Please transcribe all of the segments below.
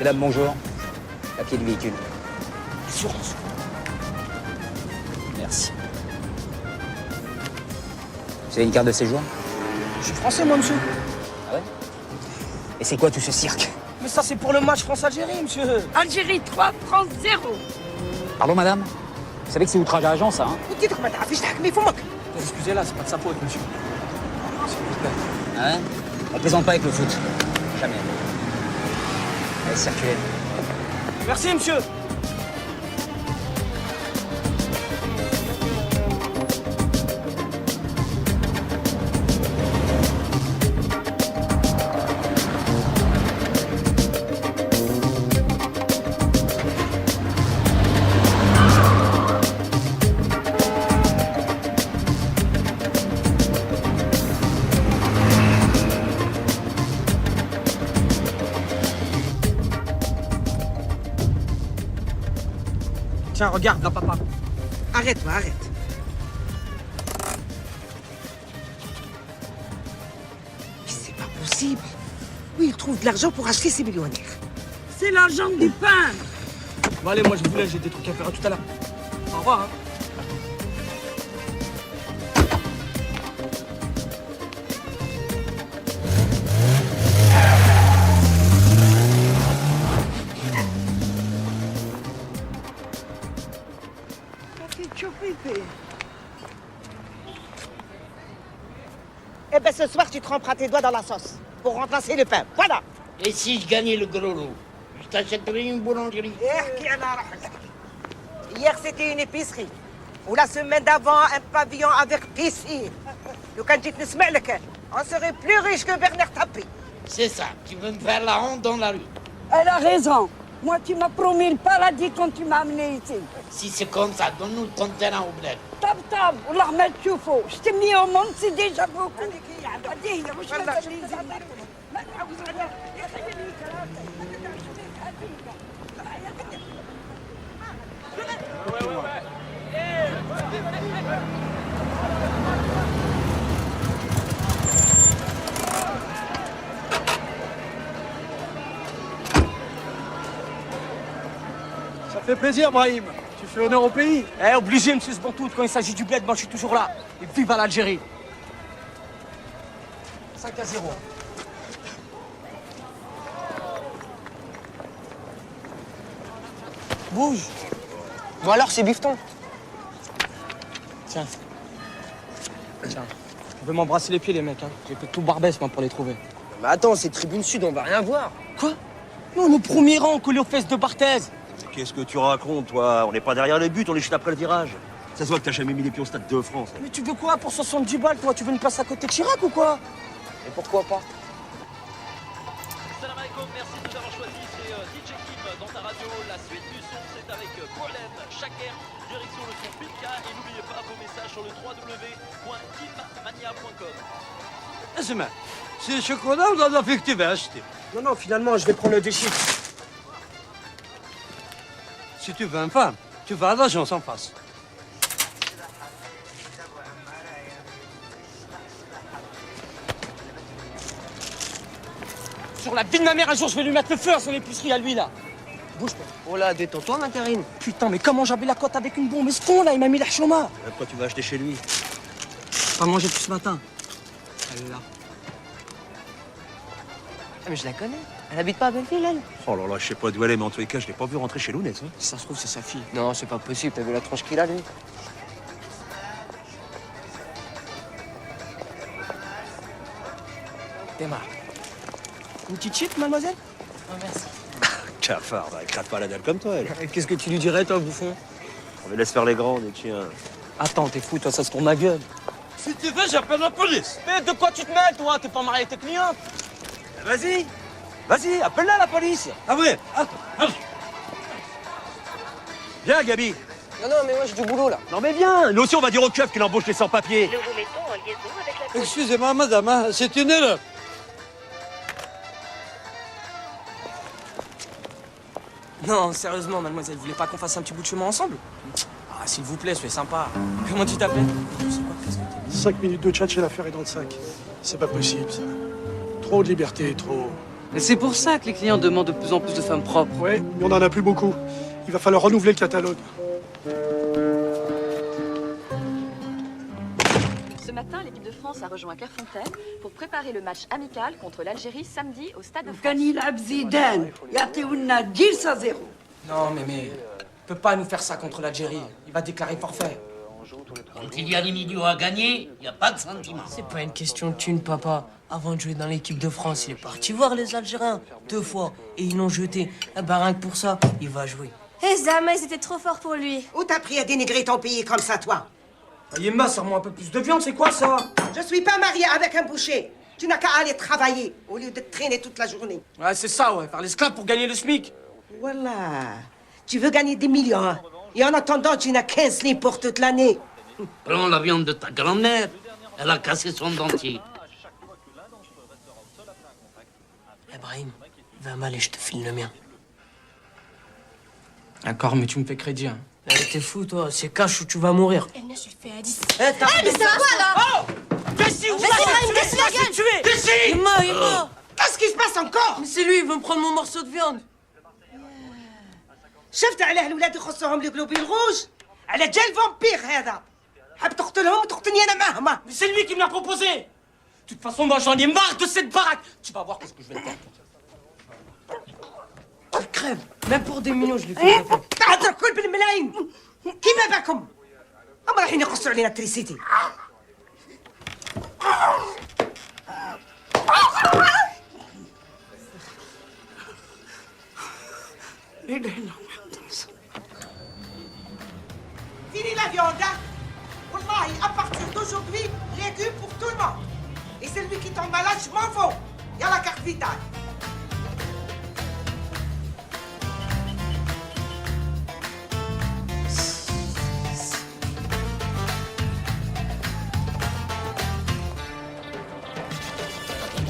Madame, bonjour. Papier de véhicule. Assurance. Merci. Vous avez une carte de séjour? Je suis français, moi, monsieur. Ah ouais? Et c'est quoi tout ce cirque? Mais ça, c'est pour le match France-Algérie, monsieur. Algérie 3, France 0. Pardon, madame? Vous savez que c'est outrage à agent, ça, hein? Excusez-la, c'est pas de sa faute, monsieur. S'il vous plaît. Ah ouais? On plaisante pas avec le foot. Jamais. Allez, circulez. Merci, monsieur. Tiens, regarde, là, papa. Arrête-toi, arrête. Mais c'est pas possible. Oui, il retrouve de l'argent pour acheter ses millionnaires. C'est l'argent du pain. Bon, allez, moi, je vous laisse, j'ai des trucs à faire. À tout à l'heure. Au revoir, hein. Eh ben ce soir, tu tremperas tes doigts dans la sauce pour remplacer le pain. Voilà. Et si je gagnais le gros lot, je t'achèterais une boulangerie. Hier, c'était une épicerie. Ou la semaine d'avant, un pavillon avec piscine. Le Kanjit Nismelek, on serait plus riche que Bernard Tapie. C'est ça, tu veux me faire la honte dans la rue. Elle a raison. Moi, tu m'as promis le paradis quand tu m'as amené ici. Si c'est comme ça, donne-nous ton terrain au bled. Tab, tab, والله ما تشوفوا. Je t'ai mis au monde, c'est déjà beaucoup. Ça fait plaisir, Brahim. Tu fais honneur au pays. Eh, obligé, monsieur Sbantout, quand il s'agit du bled, moi, je suis toujours là. Et vive à l'Algérie. 5-0. Bouge. Bon alors, c'est bifton. Tiens. Tiens. Vous pouvez m'embrasser les pieds, les mecs. Hein. J'ai fait tout Barbès, moi, pour les trouver. Mais attends, c'est Tribune Sud, on va rien voir. Quoi? Non, le premier rang, collé aux fesses de Barthez. Qu'est-ce que tu racontes, toi? On n'est pas derrière les buts, on est juste après le virage. Ça se voit que t'as jamais mis les pieds au Stade de France. Mais tu veux quoi pour 70 balles, toi? Tu veux une place à côté de Chirac ou quoi? Et pourquoi pas? Salam alaikum, merci de nous avoir choisis. C'est DJ Kim dans ta radio. La suite du son, c'est avec Golem, Shaker, direction le son Pika. Et n'oubliez pas vos messages sur le www.teammania.com. اسمع سي شوكولا ولا فيك تبيع اشتي Non, non, finalement, je vais prendre le déchiffre. Si tu veux une femme, tu vas à l'agence en face. Sur la vie de ma mère, un jour, je vais lui mettre le feu à son épicerie à lui, là. Bouge pas. Oh là, détends-toi, ma Karine. Putain, mais comment j'avais la cote avec une bombe? Mais ce con, là, il m'a mis la chôma. Toi, tu vas acheter chez lui. Pas manger depuis ce matin. Elle est là. Ah, mais je la connais. Elle habite pas à Belleville, elle. Oh là là, je sais pas d'où elle est, mais en tous les cas, je l'ai pas vu rentrer chez Lounès. Hein. Si ça se trouve, c'est sa fille. Non, c'est pas possible. T'as vu la tronche qu'il a, lui? Démarre. Une petite chip, mademoiselle? Oh, merci. Cafard, elle crève pas la dalle comme toi, elle. Qu'est-ce que tu lui dirais, toi, bouffon? On les laisse faire les grandes, et tiens. Attends, t'es fou, toi, ça se tourne ma gueule. Si tu veux, j'appelle la police. Mais de quoi tu te mêles, toi? T'es pas marié avec tes clientes? Vas-y, vas-y, appelle-la, la police. Ah oui, attends. Viens, Gabi. Non, non, mais moi, j'ai du boulot, là. Non mais viens, nous aussi on va dire au keuf qu'il embauche les sans-papiers. Nous vous mettons en liaison avec la police. Excusez-moi, madame, hein, c'est une erreur. Non, sérieusement, mademoiselle, vous voulez pas qu'on fasse un petit bout de chemin ensemble? Ah, s'il vous plaît, soyez sympa. Comment tu t'appelles? Je sais pas, qu'est-ce que t'es? 5 minutes de chat chez l'affaire est dans le sac. C'est pas possible, ça. Trop de liberté, trop. Et c'est pour ça que les clients demandent de plus en plus de femmes propres. Ouais, mais on en a plus beaucoup. Il va falloir renouveler le catalogue. Ce matin, l'équipe de France a rejoint Clairefontaine pour préparer le match amical contre l'Algérie samedi au Stade de France. كان يلعب زيدان يعطيونا 10-0. Non, mais peut pas nous faire ça contre l'Algérie. Il va déclarer forfait. Quand il y a des millions à gagner, il n'y a pas de sentiment. C'est pas une question de thune, papa. Avant de jouer dans l'équipe de France, il est parti voir les Algériens 2 fois et ils l'ont jeté. Eh ben rien que pour ça, il va jouer. Eh Zama, c'était trop fort pour lui. Où t'as pris à dénigrer ton pays comme ça, toi? Yéma, sors-moi un peu plus de viande, c'est quoi ça? Je suis pas mariée avec un boucher. Tu n'as qu'à aller travailler au lieu de traîner toute la journée. Ouais, c'est ça, ouais, faire l'esclave pour gagner le SMIC. Voilà. Tu veux gagner des millions, hein? Et en attendant, tu n'as 15 livres pour toute l'année. Prends la viande de ta grand-mère. Elle a cassé son dentier. Ibrahim, va mal et je te file le mien. D'accord, mais tu me fais crédit, hein. T'es fou, toi. C'est cash ou tu vas mourir. Elle ne se fait à 10. Mais c'est quoi, là? Oh! Cassie, Vas-y, Ibrahim, casse la gueule. Il est mort, il est mort. Qu'est-ce qui se passe encore? Mais c'est lui, il veut me prendre mon morceau de viande. شفت علاه الولاد يخصهم القلوبين روج؟ على جا الفامبير هذا. حاب تقتلهم وتقتلني انا معهما. Mais c'est lui qui me l'a proposé! De toute façon, moi, j'en ai marre de cette baraque! Tu vas voir ce que je vais te faire. Il crève. Même pour des millions, je l'ai fait. تهضر كل بالملايين. كيما باكم؟ هم رايحين يقصوا علينا التريسيتي. Fini la viande, hein? Wallahi, à partir d'aujourd'hui, légumes pour tout le monde. Et celui qui tombe malade, je m'en fous. Il y a la carte vitale.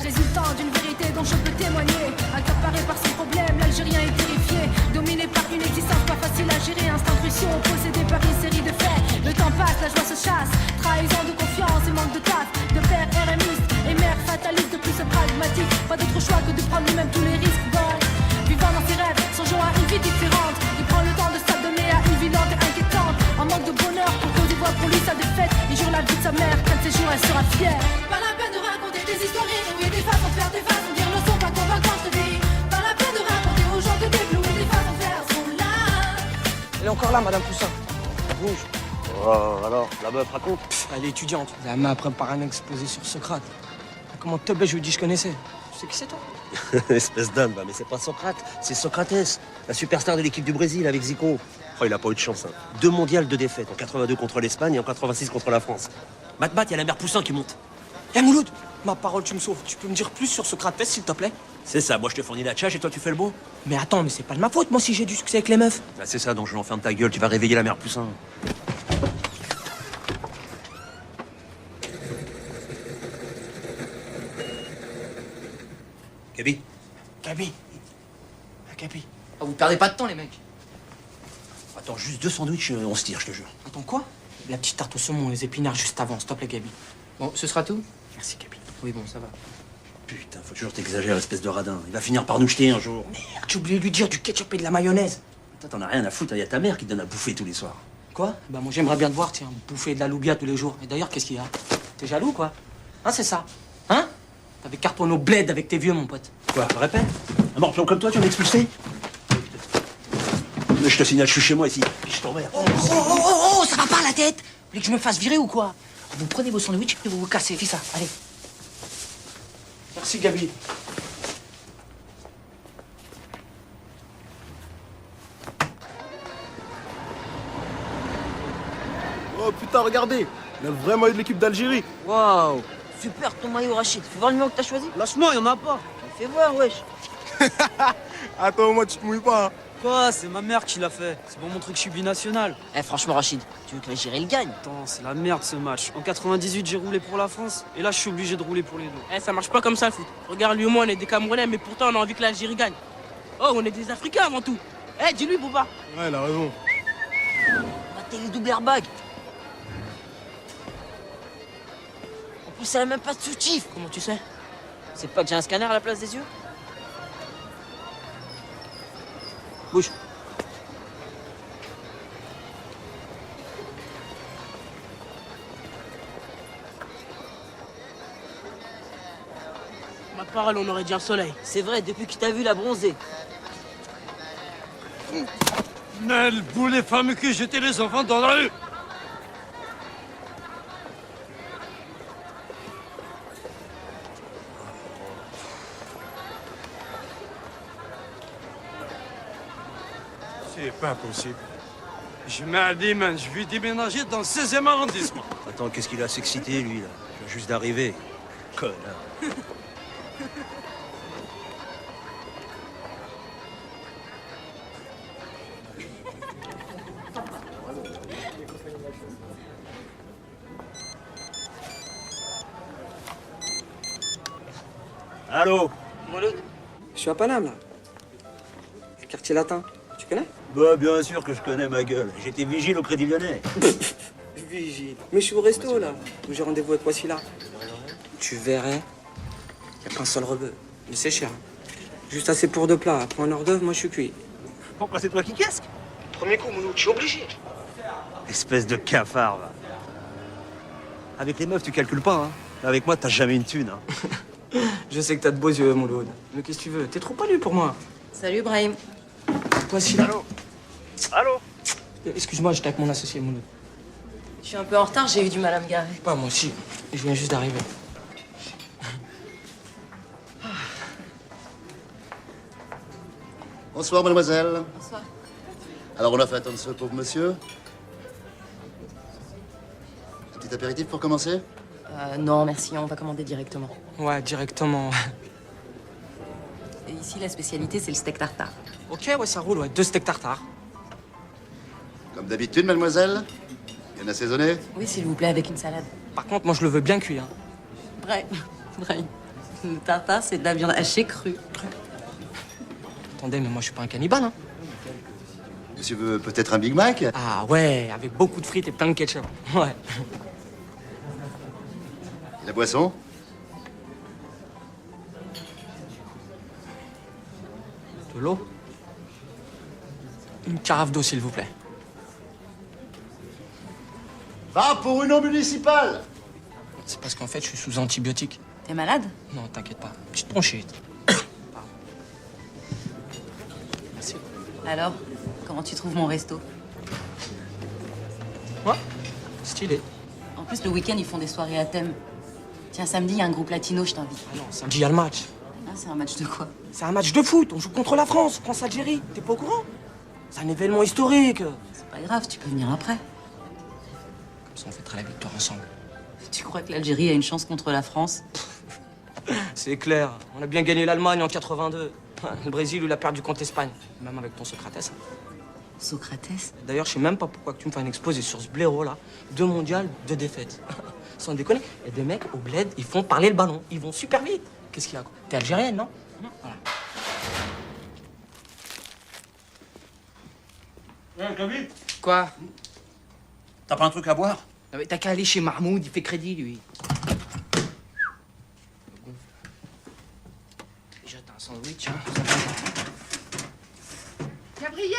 Résultant d'une vérité dont je peux témoigner. Accaparé par ses problèmes, l'Algérien est terrifié. Dominé par une existence pas facile à gérer. Instinct cruciaux, possédé par une série de faits. Le temps passe, la joie se chasse. Trahison de confiance et manque de taf. De père RMiste et mère fataliste, de plus pragmatique. Pas d'autre choix que de prendre lui-même tous les risques. Donc, vivant dans ses rêves, songeant à une vie différente. Il prend le temps de s'adonner à une vie lente et inquiétante. En manque de bonheur, pour cause voit pour lui sa défaite. Il jure la vie de sa mère, qu'un de ces jours elle sera fière. Pas la peine de raconter des histoires inouïes, des façons de faire des façons de dire ne sont pas convaincantes, je te dis. Pas la peine de raconter aux gens que des blues, des façons de faire sont là. Elle est encore là, Madame Poussin. Rouge. Oh, alors, la meuf raconte. Elle est étudiante. La main prépare un exposé sur Socrate. Comment te je lui dis je connaissais? Tu sais qui c'est, toi? Espèce d'âne, bah, mais c'est pas Socrate, c'est Socrates, la superstar de l'équipe du Brésil avec Zico. Oh, il a pas eu de chance, hein. 2 mondiales de défaite, en 82 contre l'Espagne et en 86 contre la France. Mat, il y a la mère Poussin qui monte. Eh, Mouloud, ma parole, tu me sauves. Tu peux me dire plus sur Socrate, s'il te plaît? C'est ça, moi je te fournis la tchatche et toi tu fais le beau. Mais attends, mais c'est pas de ma faute, moi, si j'ai du succès avec les meufs. Ah, c'est ça, donc je l'enferme ta gueule, tu vas réveiller la mère Poussin. Gabi. Gabi. Gabi. Ah, vous perdez pas de temps, les mecs. Attends, juste 2 sandwichs, on se tire, je te jure. Attends, quoi? La petite tarte au saumon, les épinards juste avant, s'il te plaît, Gabi. Bon, ce sera tout? Merci, Gabi. Oui, bon, ça va. Putain, faut toujours t'exagérer, espèce de radin. Il va finir par nous jeter un jour. Merde, j'ai oublié de lui dire du ketchup et de la mayonnaise. Toi, t'en as rien à foutre, il y a ta mère qui te donne à bouffer tous les soirs. Quoi? Bah, moi, j'aimerais bien te voir, tiens, bouffer de la loubia tous les jours. Et d'ailleurs, qu'est-ce qu'il y a? T'es jaloux, quoi? Hein, c'est ça? Hein? T'avais cartonné au bled avec tes vieux, mon pote. Quoi, répète? Un morpion comme toi, tu vas m'expulser? Mais je te signale, je suis chez moi ici. Je t'emmerde. Oh, ça va pas la tête? Vous voulez que je me fasse virer ou quoi? Vous prenez vos sandwichs et vous vous cassez, fais ça, allez. Merci, Gabi. Oh putain, regardez. Il a vraiment eu de l'équipe d'Algérie. Waouh. Super ton maillot, Rachid. Fais voir le numéro que t'as choisi. Lâche-moi, y'en a pas. Fais voir, wesh. Attends, moi, tu te mouilles pas. Hein. Quoi? C'est ma mère qui l'a fait. C'est pour montrer que je suis binational. Eh, franchement, Rachid, tu veux que l'Algérie le gagne? Attends, c'est la merde ce match. En 98, j'ai roulé pour la France. Et là, je suis obligé de rouler pour les deux. Eh, ça marche pas comme ça, le foot. Regarde, lui et moi, on est des Camerounais, mais pourtant, on a envie que l'Algérie gagne. Oh, on est des Africains avant tout. Eh, dis-lui, Bouba. Ouais, il a raison. Matez les doubles airbags. En plus, elle a même pas de soutif. Comment tu sais? C'est pas que j'ai un scanner à la place des yeux? Bouge. Ma parole, on aurait dit un soleil. C'est vrai, depuis que t'as vu la bronzée. Nel, vous les femmes qui jetaient les enfants dans la rue. C'est pas possible. Je m'alimente, je vais déménager dans le 16e arrondissement. Attends, qu'est-ce qu'il a à s'exciter, lui, là? Il vient juste d'arriver. Connard. Allô? Mouloud, je suis à Paname, là. Le quartier latin. Tu connais? Bah, bien sûr que je connais ma gueule. J'étais vigile au Crédit Lyonnais. Vigile. Mais je suis au resto, là, où j'ai rendez-vous avec Wassila. Tu verrais, y a pas un seul rebeu. Mais c'est cher. Juste assez pour 2 plats. Pour un hors d'œuvre, moi, je suis cuit. Pourquoi c'est toi qui casques? Premier coup, Mouloud, je suis obligé. Espèce de cafard, va. Avec les meufs, tu calcules pas, hein. Avec moi, t'as jamais une thune, hein. Je sais que t'as de beaux yeux, Mouloud. Mais qu'est-ce que tu veux? T'es trop poilu pour moi. Salut, Brahim. Wassila. Allô? Allô? Excuse-moi, j'étais avec mon associé, Mouloud. Je suis un peu en retard, j'ai eu du mal à me garer. Pas moi aussi. Je viens juste d'arriver. Bonsoir, mademoiselle. Bonsoir. Alors, on a fait attendre ce pauvre monsieur. Un petit apéritif pour commencer? Non, merci, on va commander directement. Ouais, directement. Et ici, la spécialité, c'est le steak tartare. Ok, ouais, ça roule, ouais. 2 steaks tartare. Comme d'habitude, mademoiselle. Bien assaisonné? Oui, s'il vous plaît, avec une salade. Par contre, moi, je le veux bien cuit, hein. Brahim. Le tartare, c'est de la viande hachée crue. Attendez, mais moi, je suis pas un cannibale, hein. Monsieur veut peut-être un Big Mac? Ah ouais, avec beaucoup de frites et plein de ketchup. Ouais. Et la boisson? De l'eau? Une carafe d'eau, s'il vous plaît. Va pour une eau municipale! C'est parce qu'en fait, je suis sous antibiotiques. T'es malade? Non, t'inquiète pas. Petite bronchite. Merci. Alors, comment tu trouves mon resto? Ouais, stylé. En plus, le week-end, ils font des soirées à thème. Tiens, samedi, il y a un groupe latino, je t'invite. Ah non, samedi, il y a le match. Ah, c'est un match de quoi? C'est un match de foot. On joue contre la France. France-Algérie. T'es pas au courant? C'est un événement historique. C'est pas grave, tu peux venir après. Comme ça, on fêtera la victoire ensemble. Tu crois que l'Algérie a une chance contre la France? C'est clair. On a bien gagné l'Allemagne en 82. Le Brésil, il a perdu contre l'Espagne. Même avec ton Socrates. Socrates? D'ailleurs, je sais même pas pourquoi que tu me fais un exposé sur ce blaireau là. 2 mondiales, 2 défaites. Sans déconner. Il y a des mecs au bled, ils font parler le ballon. Ils vont super vite. Qu'est-ce qu'il y a, quoi? T'es algérienne, non? Voilà. Quoi? T'as pas un truc à boire? Ah, mais t'as qu'à aller chez Mahmoud, il fait crédit, lui. Déjà, t'as un sandwich, hein? Gabriel!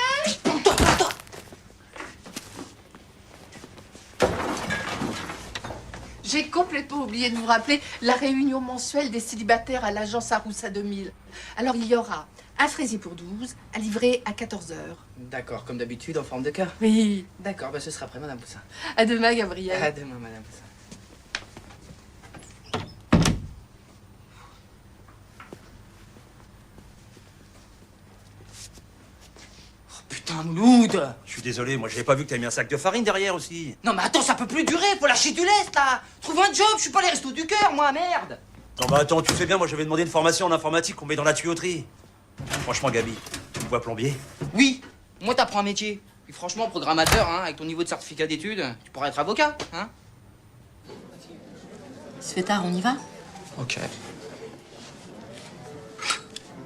J'ai complètement oublié de vous rappeler la réunion mensuelle des célibataires à l'agence Aroussa 2000. Alors, il y aura un fraisier pour 12, à livrer à 14h. D'accord, comme d'habitude, en forme de cœur. Oui. D'accord, bah ce sera après, Madame Poussin. À demain, Gabriel. À demain, Madame Poussin. Oh putain, Mouloud! Je suis désolé, moi, j'avais pas vu que t'avais mis un sac de farine derrière aussi. Non mais attends, ça peut plus durer, faut lâcher du lest là! Trouve un job, je suis pas les restos du cœur, moi, merde! Non, bah attends, tu sais bien, moi, j'avais demandé une formation en informatique qu'on met dans la tuyauterie. Franchement, Gabi, tu me vois plombier? Oui, moi t'apprends un métier. Et franchement, programmateur, hein, avec ton niveau de certificat d'études, tu pourrais être avocat, hein? Il se fait tard, on y va? Ok.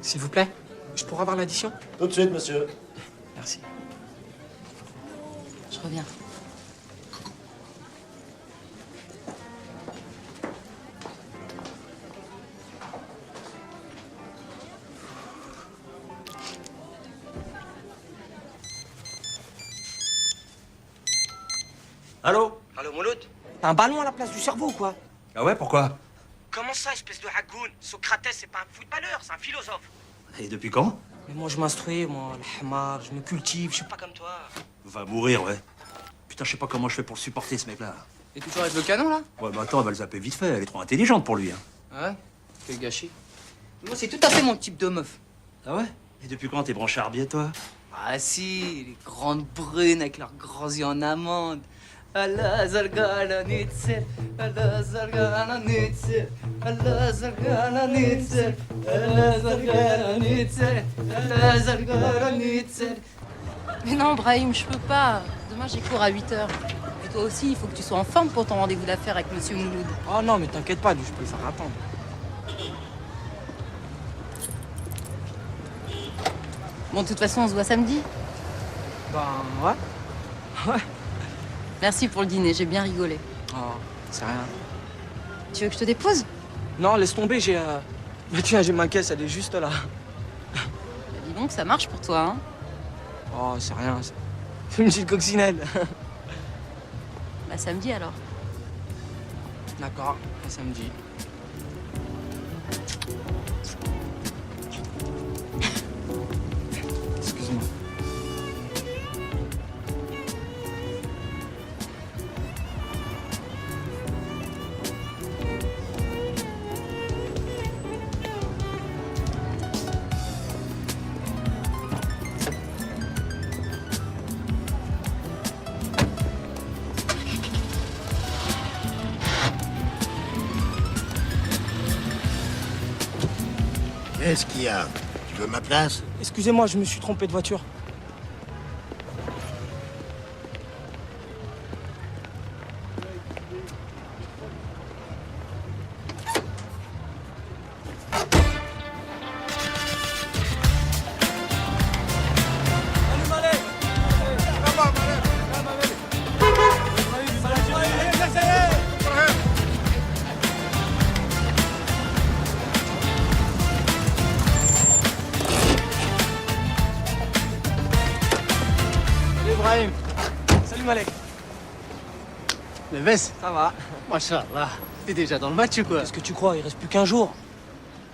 S'il vous plaît, je pourrais avoir l'addition? Tout de suite, monsieur. Merci. Je reviens. Allô? Allô, Mouloud? T'as un ballon à la place du cerveau ou quoi? Ah ouais, pourquoi? Comment ça, espèce de hagoun? Socrates, c'est pas un footballeur, c'est un philosophe. Et depuis quand? Mais moi, je m'instruis, moi, le hamar, je me cultive, je suis pas comme toi. Va mourir, ouais. Putain, je sais pas comment je fais pour le supporter, ce mec-là. Et toujours avec le canon, là? Ouais, bah attends, elle va le zapper vite fait, elle est trop intelligente pour lui. Hein. Ouais, quel gâchis. Moi, c'est tout à fait mon type de meuf. Ah ouais? Et depuis quand t'es branché Arbier, toi? Ah si, les grandes brunes avec leurs grands yeux en amande. Allah zargana nitser, Allah zargana nitser, Allah zargana nitser, Allah zargana nitser, Allah zargana nitser. Mais non, Brahim, je peux pas. Demain, j'ai cours à 8h. Et toi aussi, il faut que tu sois en forme pour ton rendez-vous d'affaires avec Monsieur Mouloud. Oh non, mais t'inquiète pas, lui, je peux le faire attendre. Bon, de toute façon, on se voit samedi. Ben, ouais. Ouais. Merci pour le dîner, j'ai bien rigolé. Oh, c'est rien. Tu veux que je te dépose? Non, laisse tomber, j'ai... Mais tiens, j'ai ma caisse, elle est juste là. Bah, dis donc, ça marche pour toi, hein? Oh, c'est rien, c'est une petite coccinelle. Bah, samedi, alors. D'accord, à samedi. Excuse-moi. Qu'est-ce qu'il y a? Tu veux ma place? Excusez-moi, je me suis trompé de voiture. Ibrahim, Salut Malek. le veste, Ça va? Machallah. T'es déjà dans le match ou quoi? Qu'est-ce que tu crois? Il reste plus qu'un jour.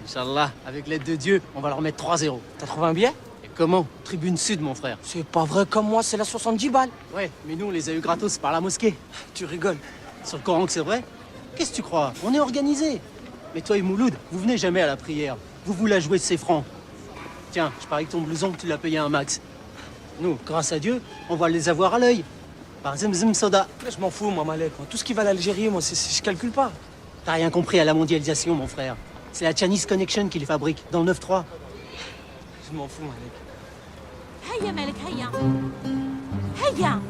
Inch'Allah, avec l'aide de Dieu, on va leur mettre 3-0. T'as trouvé un billet? Et comment? Tribune Sud, mon frère. C'est pas vrai comme moi, c'est la 70 balles. Ouais, mais nous, on les a eu gratos par la mosquée. Tu rigoles. Sur le Coran que c'est vrai? Qu'est-ce que tu crois? On est organisés. Mais toi et Mouloud, vous venez jamais à la prière. Vous la jouez de ses francs. Tiens, je parie que ton blouson, tu l'as payé un max. Nous, grâce à Dieu, on va les avoir à l'œil. Par Zemzem Soda. Mais je m'en fous, moi, Malek. Tout ce qui va à l'Algérie, moi, je calcule pas. T'as rien compris à la mondialisation, mon frère. C'est la Chinese Connection qui les fabrique, dans le 9-3. Je m'en fous, Malek. هيا مالك هيا هيا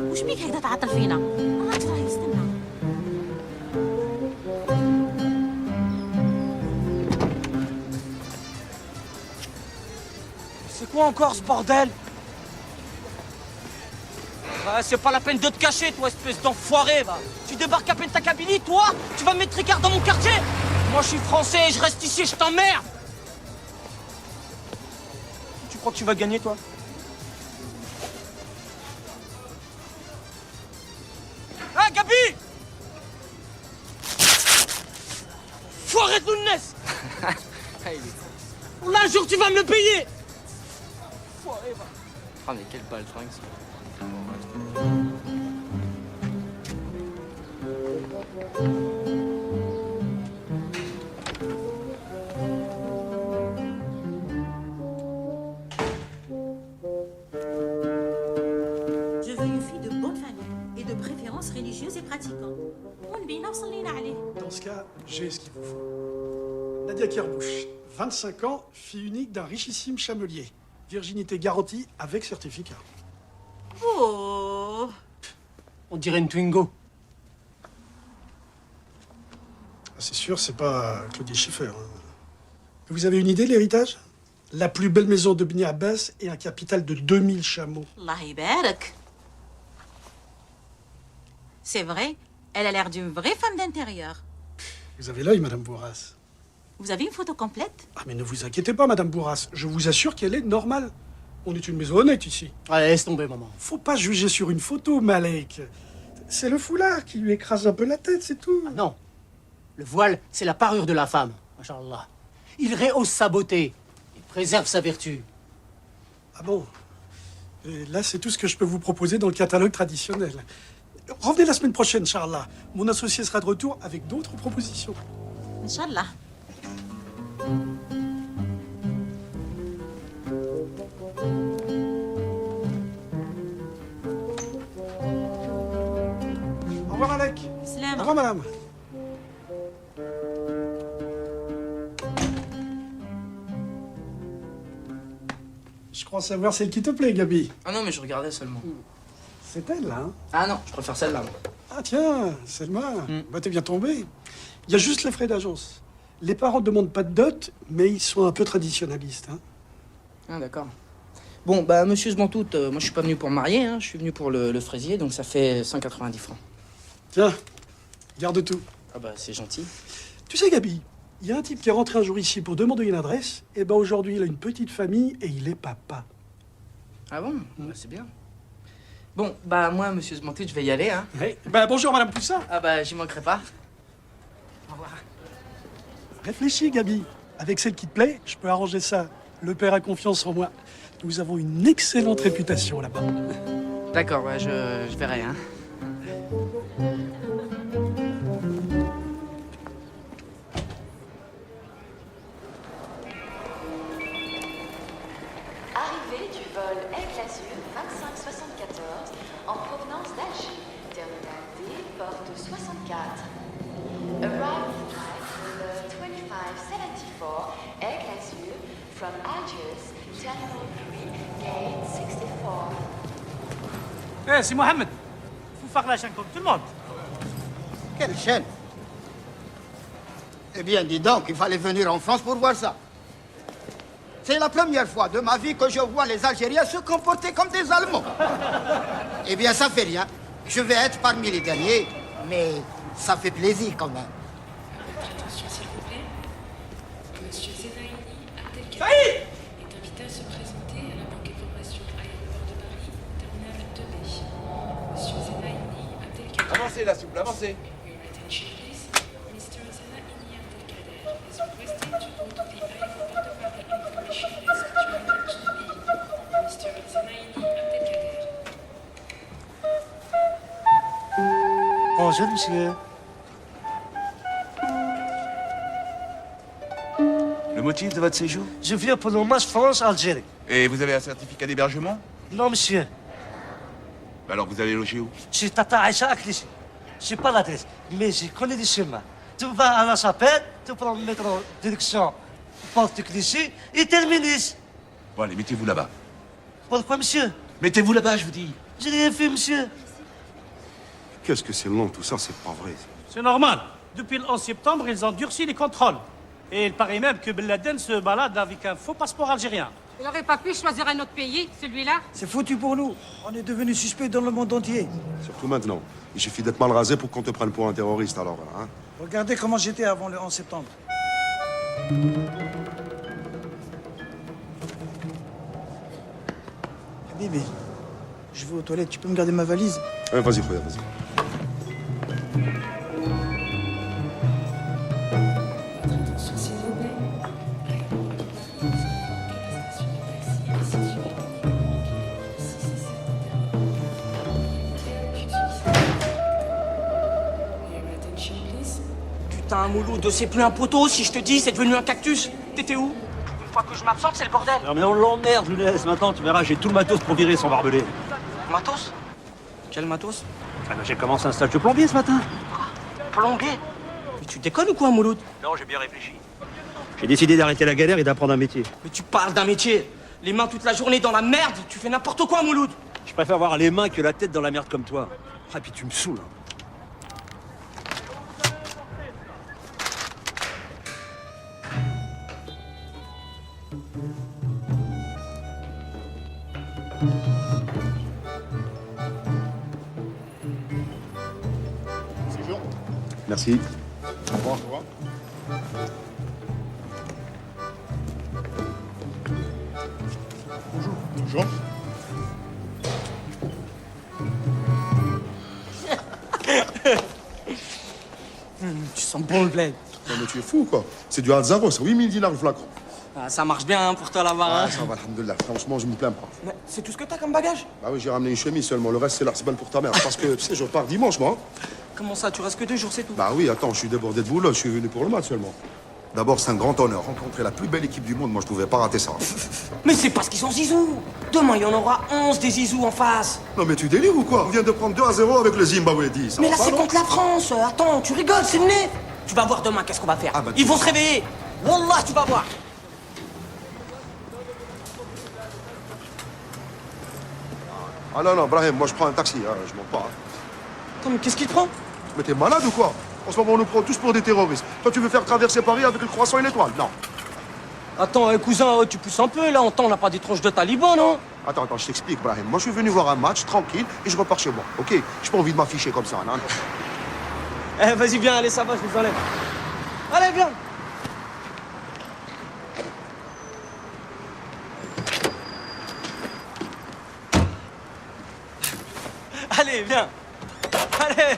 وش بيك هكذا تعطل فينا الله تراه يستنى C'est quoi encore ce bordel? C'est pas la peine de te cacher, toi, espèce d'enfoiré, va. Tu débarques à peine ta cabine, toi? Tu vas me mettre tricard dans mon quartier? Moi, je suis français, je reste ici, je t'emmerde. Tu crois que tu vas gagner, toi? Ah, Gabi! Foiré de Lounès! Là, un jour, tu vas me le payer! Foiré, va. Ah, mais quel baltringue, ça. Je veux une fille de bonne famille et de préférence religieuse et pratiquante. Dans ce cas, j'ai ce qu'il vous faut. Nadia Kerbouche, 25 ans, fille unique d'un richissime chamelier. Virginité garantie avec certificat. Oh! On dirait une Twingo. Ah, c'est sûr, c'est pas Claudia Schiffer. Hein. Vous avez une idée de l'héritage? La plus belle maison de Bni Abbas et un capital de 2000 chameaux. Allah يبارك. C'est vrai, elle a l'air d'une vraie femme d'intérieur. Vous avez l'œil, Madame Bourras. Vous avez une photo complète? Ah, mais ne vous inquiétez pas, Madame Bourras. Je vous assure qu'elle est normale. On est une maison honnête ici. Allez, laisse tomber, maman. Faut pas juger sur une photo, Malek. C'est le foulard qui lui écrase un peu la tête, c'est tout. Ah non. Le voile, c'est la parure de la femme. Machallah. Il rehausse sa beauté. Il préserve sa vertu. Ah bon? Et là, c'est tout ce que je peux vous proposer dans le catalogue traditionnel. Revenez la semaine prochaine, Inch'Allah. Mon associé sera de retour avec d'autres propositions. Inch'Allah. Au revoir, Malek. Salam. Au revoir, madame. Je crois savoir celle qui te plaît, Gabi. Ah non, mais je regardais seulement. C'est elle, là, hein? Ah non, je préfère celle-là. moi. Ah tiens, Selma, bah t'es bien tombé. Il y a juste les frais d'agence. Les parents ne demandent pas de dot, mais ils sont un peu traditionnalistes. Hein. Ah d'accord. Bon, bah monsieur Zmantout, moi je suis pas venu pour me marier, hein. Je suis venu pour le fraisier, donc ça fait 190 francs. Tiens, garde tout. Ah bah c'est gentil. Tu sais, Gabi, il y a un type qui est rentré un jour ici pour demander une adresse, et ben aujourd'hui il a une petite famille et il est papa. Ah bon? Bah, c'est bien. Bon, bah moi, monsieur Zmantout, je vais y aller, hein. Hey, bah bonjour, madame Poussin. Ah bah j'y manquerai pas. Au revoir. Réfléchis, Gabi. Avec celle qui te plaît, je peux arranger ça. Le père a confiance en moi. Nous avons une excellente réputation là-bas. D'accord, bah je verrai, hein. Arrivée du vol Aigle Azur 2574 en provenance d'Alger, terminal D, porte 64. Arrival flight number 2574 Aigle Azur from Algiers, terminal 3, gate 64. Eh, c'est Mohamed. Faut faire la chaîne comme tout le monde. Quelle chaîne? Eh bien, dis donc, il fallait venir en France pour voir ça. C'est la première fois de ma vie que je vois les Algériens se comporter comme des Allemands. Eh bien, ça fait rien. Je vais être parmi les derniers, mais ça fait plaisir quand même. Attention s'il vous plaît. Monsieur Zenaini Abdelkader est invité à se présenter à la Banque Information Aéroport de Paris, terminal 2B. Monsieur Zenaini Abdelkader. Avancez là, s'il vous plaît, avancez. Your attention please. Mr. Zenaini Abdelkader is requested to go to the Aéroport de Paris Information Desk, terminal 2B. Mr. Zenaini Abdelkader. Bonjour, monsieur. Le motif de votre séjour? Je viens pour le match France-Algérie. Et vous avez un certificat d'hébergement? Non, monsieur. Alors vous allez loger où? Chez Tata Aïcha à Clichy. Je sais pas l'adresse, mais je connais les chemins. Tu vas à la chapelle, tu prends le métro direction porte de Clichy et terminus. Bon, allez, mettez-vous là-bas. Pourquoi, monsieur? Mettez-vous là-bas, je vous dis. J'ai rien fait, monsieur. Qu'est-ce que c'est long tout ça, c'est pas vrai. C'est normal. Depuis le 11 septembre, ils ont durci les contrôles. Et il paraît même que Ben Laden se balade avec un faux passeport algérien. Il n'aurait pas pu choisir un autre pays, celui-là? C'est foutu pour nous. On est devenus suspects dans le monde entier. Surtout maintenant. Il suffit d'être mal rasé pour qu'on te prenne pour un terroriste, alors, hein. Regardez comment j'étais avant le 11 septembre. Habibi, je vais aux toilettes. Tu peux me garder ma valise? Vas-y, Khoya, vas-y. Attention s'il vous plaît. Aéroport de Paris, la station de taxi est située uniquement au 6 et 7 Your attention please. Putain, Mouloud, c'est plus un poteau, si je te dis, c'est devenu un cactus. T'étais où? Une fois que je m'absente, c'est le bordel. Non mais on l'emmerde, je le laisse maintenant, tu verras, j'ai tout le matos pour virer son barbelé. Matos? Quel matos? Ah, j'ai commencé un stage de plombier ce matin. Plombier? Mais tu déconnes ou quoi, Mouloud? Non, j'ai bien réfléchi. J'ai décidé d'arrêter la galère et d'apprendre un métier. Mais tu parles d'un métier. Les mains toute la journée dans la merde, tu fais n'importe quoi, Mouloud. Je préfère avoir les mains que la tête dans la merde comme toi. Ah, puis tu me saoules. Hein. Merci. Au revoir. Bonjour. Tu sens bon le bled. Non mais tu es fou quoi. C'est du Alzaro, c'est 8000 dinars le flacon. Ah, ça marche bien hein, pour toi là-bas. Ah, ça va, alhamdoulilah. Franchement, je me plains pas. Mais c'est tout ce que t'as comme bagage? Bah oui, j'ai ramené une chemise seulement. Le reste, c'est l'arsebal pour ta mère. Parce que, tu sais, je pars dimanche, moi. Comment ça? Tu restes que 2 jours, c'est tout? Bah oui, attends, je suis débordé de boulot. Je suis venu pour le match seulement. D'abord, c'est un grand honneur. Rencontrer la plus belle équipe du monde, moi, je pouvais pas rater ça. Mais c'est parce qu'ils sont zizous. Demain, il y en aura 11 des zizous en face. Non mais tu délires ou quoi? On vient de prendre 2-0 avec le Zimbabwe 10. Ça Mais va là, pas, c'est non? contre la France. Attends, tu rigoles, c'est le nez. Tu vas voir demain, qu'est-ce qu'on va faire. Ah, bah, Ils vont se réveiller. Wallah, tu vas voir. Ah non, non, Brahim, moi je prends un taxi, hein, je mens pas. Attends, mais qu'est-ce qui te prend? Mais t'es malade ou quoi? En ce moment, on nous prend tous pour des terroristes. Toi, tu veux faire traverser Paris avec le croissant et l'étoile? Non. Attends, cousin, tu pousses un peu là. On n'a pas des tronches de talibans, non? Attends, je t'explique, Brahim. Moi, je suis venu voir un match tranquille et je repars chez moi, ok? J'ai pas envie de m'afficher comme ça, non? Eh, vas-y, viens, allez, ça va, je les enlève. Allez, viens. Allez, viens. Allez.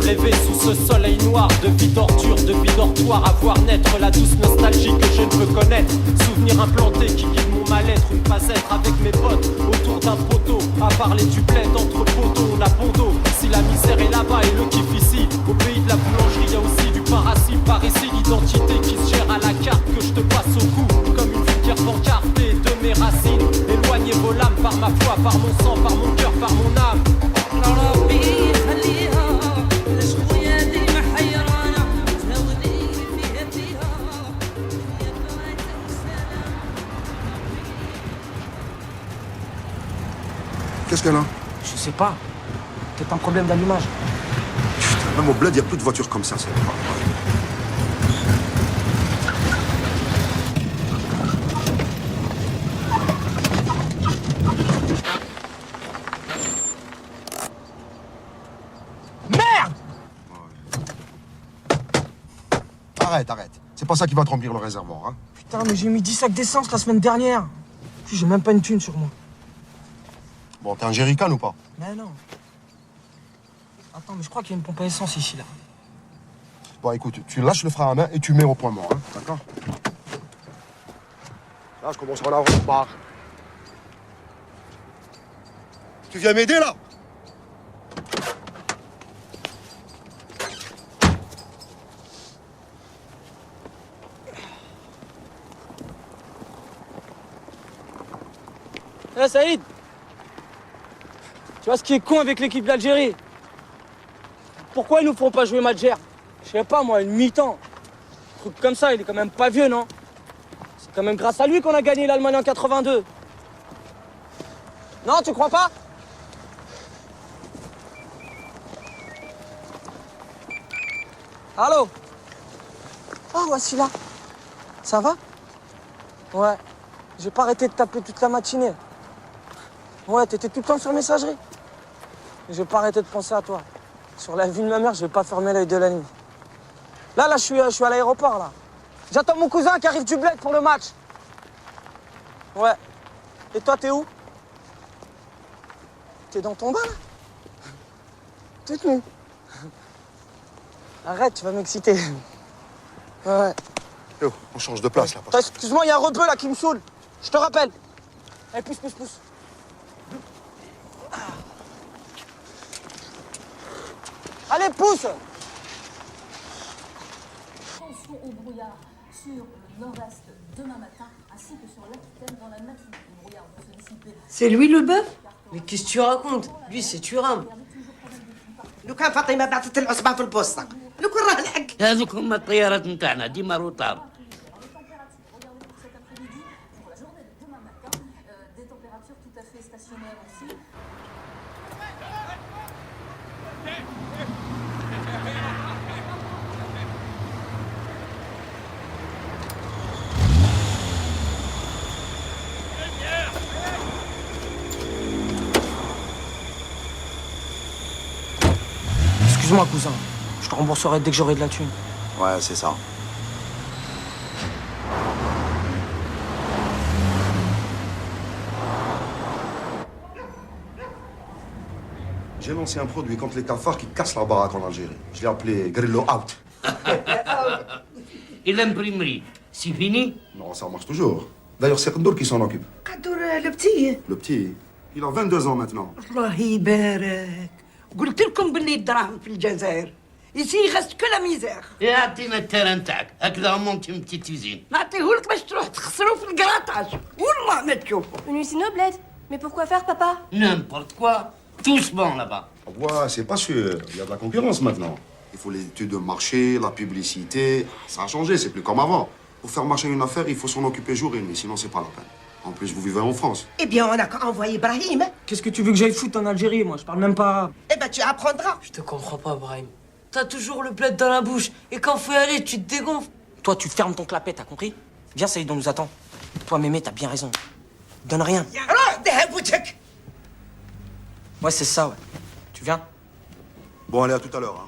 Rêver sous ce soleil noir de vie d'ordure, de vie dortoir, à voir naître la douce nostalgie que je ne peux connaître. Souvenir implanté qui guide mon mal-être, une pas être avec mes potes autour d'un poteau, à parler du bled entre poteaux, on a bon dos. Si la misère est là-bas et le kiff ici, au pays de la boulangerie, y a aussi du parasite. Par ici, l'identité qui se gère à la carte que je te passe au cou, comme une vulgaire pancartée de mes racines. Éloignez vos lames par ma foi, par mon sang, par mon cœur, par mon âme. Qu'est-ce qu'elle a? Je sais pas. Peut-être un problème d'allumage. Même au bled, il n'y a plus de voitures comme ça, c'est pas. Merde! Arrête. C'est pas ça qui va te remplir le réservoir, hein? Putain, mais j'ai mis 10 sacs d'essence la semaine dernière. Puis j'ai même pas une thune sur moi. Bon, t'es un jerrycan ou pas? Mais non. Attends, mais je crois qu'il y a une pompe à essence ici, là. Bon, écoute, tu lâches le frein à main et tu mets au point mort, hein? D'accord? Là, je commence à la rebarre. Tu viens m'aider, là? Eh, Saïd! Tu vois ce qui est con avec l'équipe d'Algérie? Pourquoi ils nous font pas jouer Madjer? Je sais pas moi, une mi-temps. Un truc comme ça, il est quand même pas vieux, non? C'est quand même grâce à lui qu'on a gagné l'Allemagne en 82. Non, tu crois pas? Allô? Ah, voici là. Ça va? Ouais. J'ai pas arrêté de t'appeler toute la matinée. Ouais, t'étais tout le temps sur messagerie. J'ai pas arrêté de penser à toi. Sur la vie de ma mère, je vais pas fermer l'œil de la nuit. Là, je suis à l'aéroport, là. J'attends mon cousin qui arrive du bled pour le match. Ouais. Et toi, t'es où? T'es dans ton bain, là? Toute nue. Arrête, tu vas m'exciter. Ouais. Yo, on change de place, là. Attends, excuse-moi, il y a un rebeu, là, qui me saoule. Je te rappelle. Allez, pousse. Allez, pousse! Attention au brouillard sur le nord-est demain matin, ainsi que sur l'Aquitaine dans la matinée. Le brouillard va se dissiper. C'est lui le bœuf? Mais qu'est-ce que tu racontes? Lui, c'est Thuram. لو كان فاطمه بعثت العصبه في البوسطه لو كان راه الحق هذوك هما الطيارات نتاعنا ديما روطار. Des températures tout à fait stationnaires aussi. Excuse-moi, cousin. Je te rembourserai dès que j'aurai de la thune. Ouais, c'est ça. J'ai lancé un produit contre les cafards qui cassent la baraque en Algérie. Je l'ai appelé Grillo Out. Et l'imprimerie, c'est fini? Non, ça marche toujours. D'ailleurs, c'est Kadour qui s'en occupe. Kadour, le petit. Le petit, il a 22 ans maintenant. الله يبارك قلت لكم باللي الدراهم في الجزائر ici il reste que la misère يعطينا التيران تاعك هكذا مونتي من بتيت يوزين. نعطيهولك باش تروح تخسروا في الكراطاج والله ما تشوفوا Une usine au bled. Mais pourquoi faire, papa? N'importe quoi. Tous bons là-bas. Ouais, c'est pas sûr. Il y a de la concurrence maintenant. Il faut les études de marché, la publicité. Ça a changé, c'est plus comme avant. Pour faire marcher une affaire, il faut s'en occuper jour et nuit, sinon c'est pas la peine. En plus, vous vivez en France. Eh bien, on a qu'à envoyer Brahim. Qu'est-ce que tu veux que j'aille foutre en Algérie, moi? Je parle même pas... Eh ben, tu apprendras. Je te comprends pas, Brahim. T'as toujours le bled dans la bouche. Et quand faut y aller, tu te dégonfles. Toi, tu fermes ton clapet, t'as compris? Viens, Saïd, on nous attend. Toi, Mémé, t'as bien raison. Donne rien. Ouais, c'est ça, ouais. Tu viens? Bon, allez, à tout à l'heure. Hein.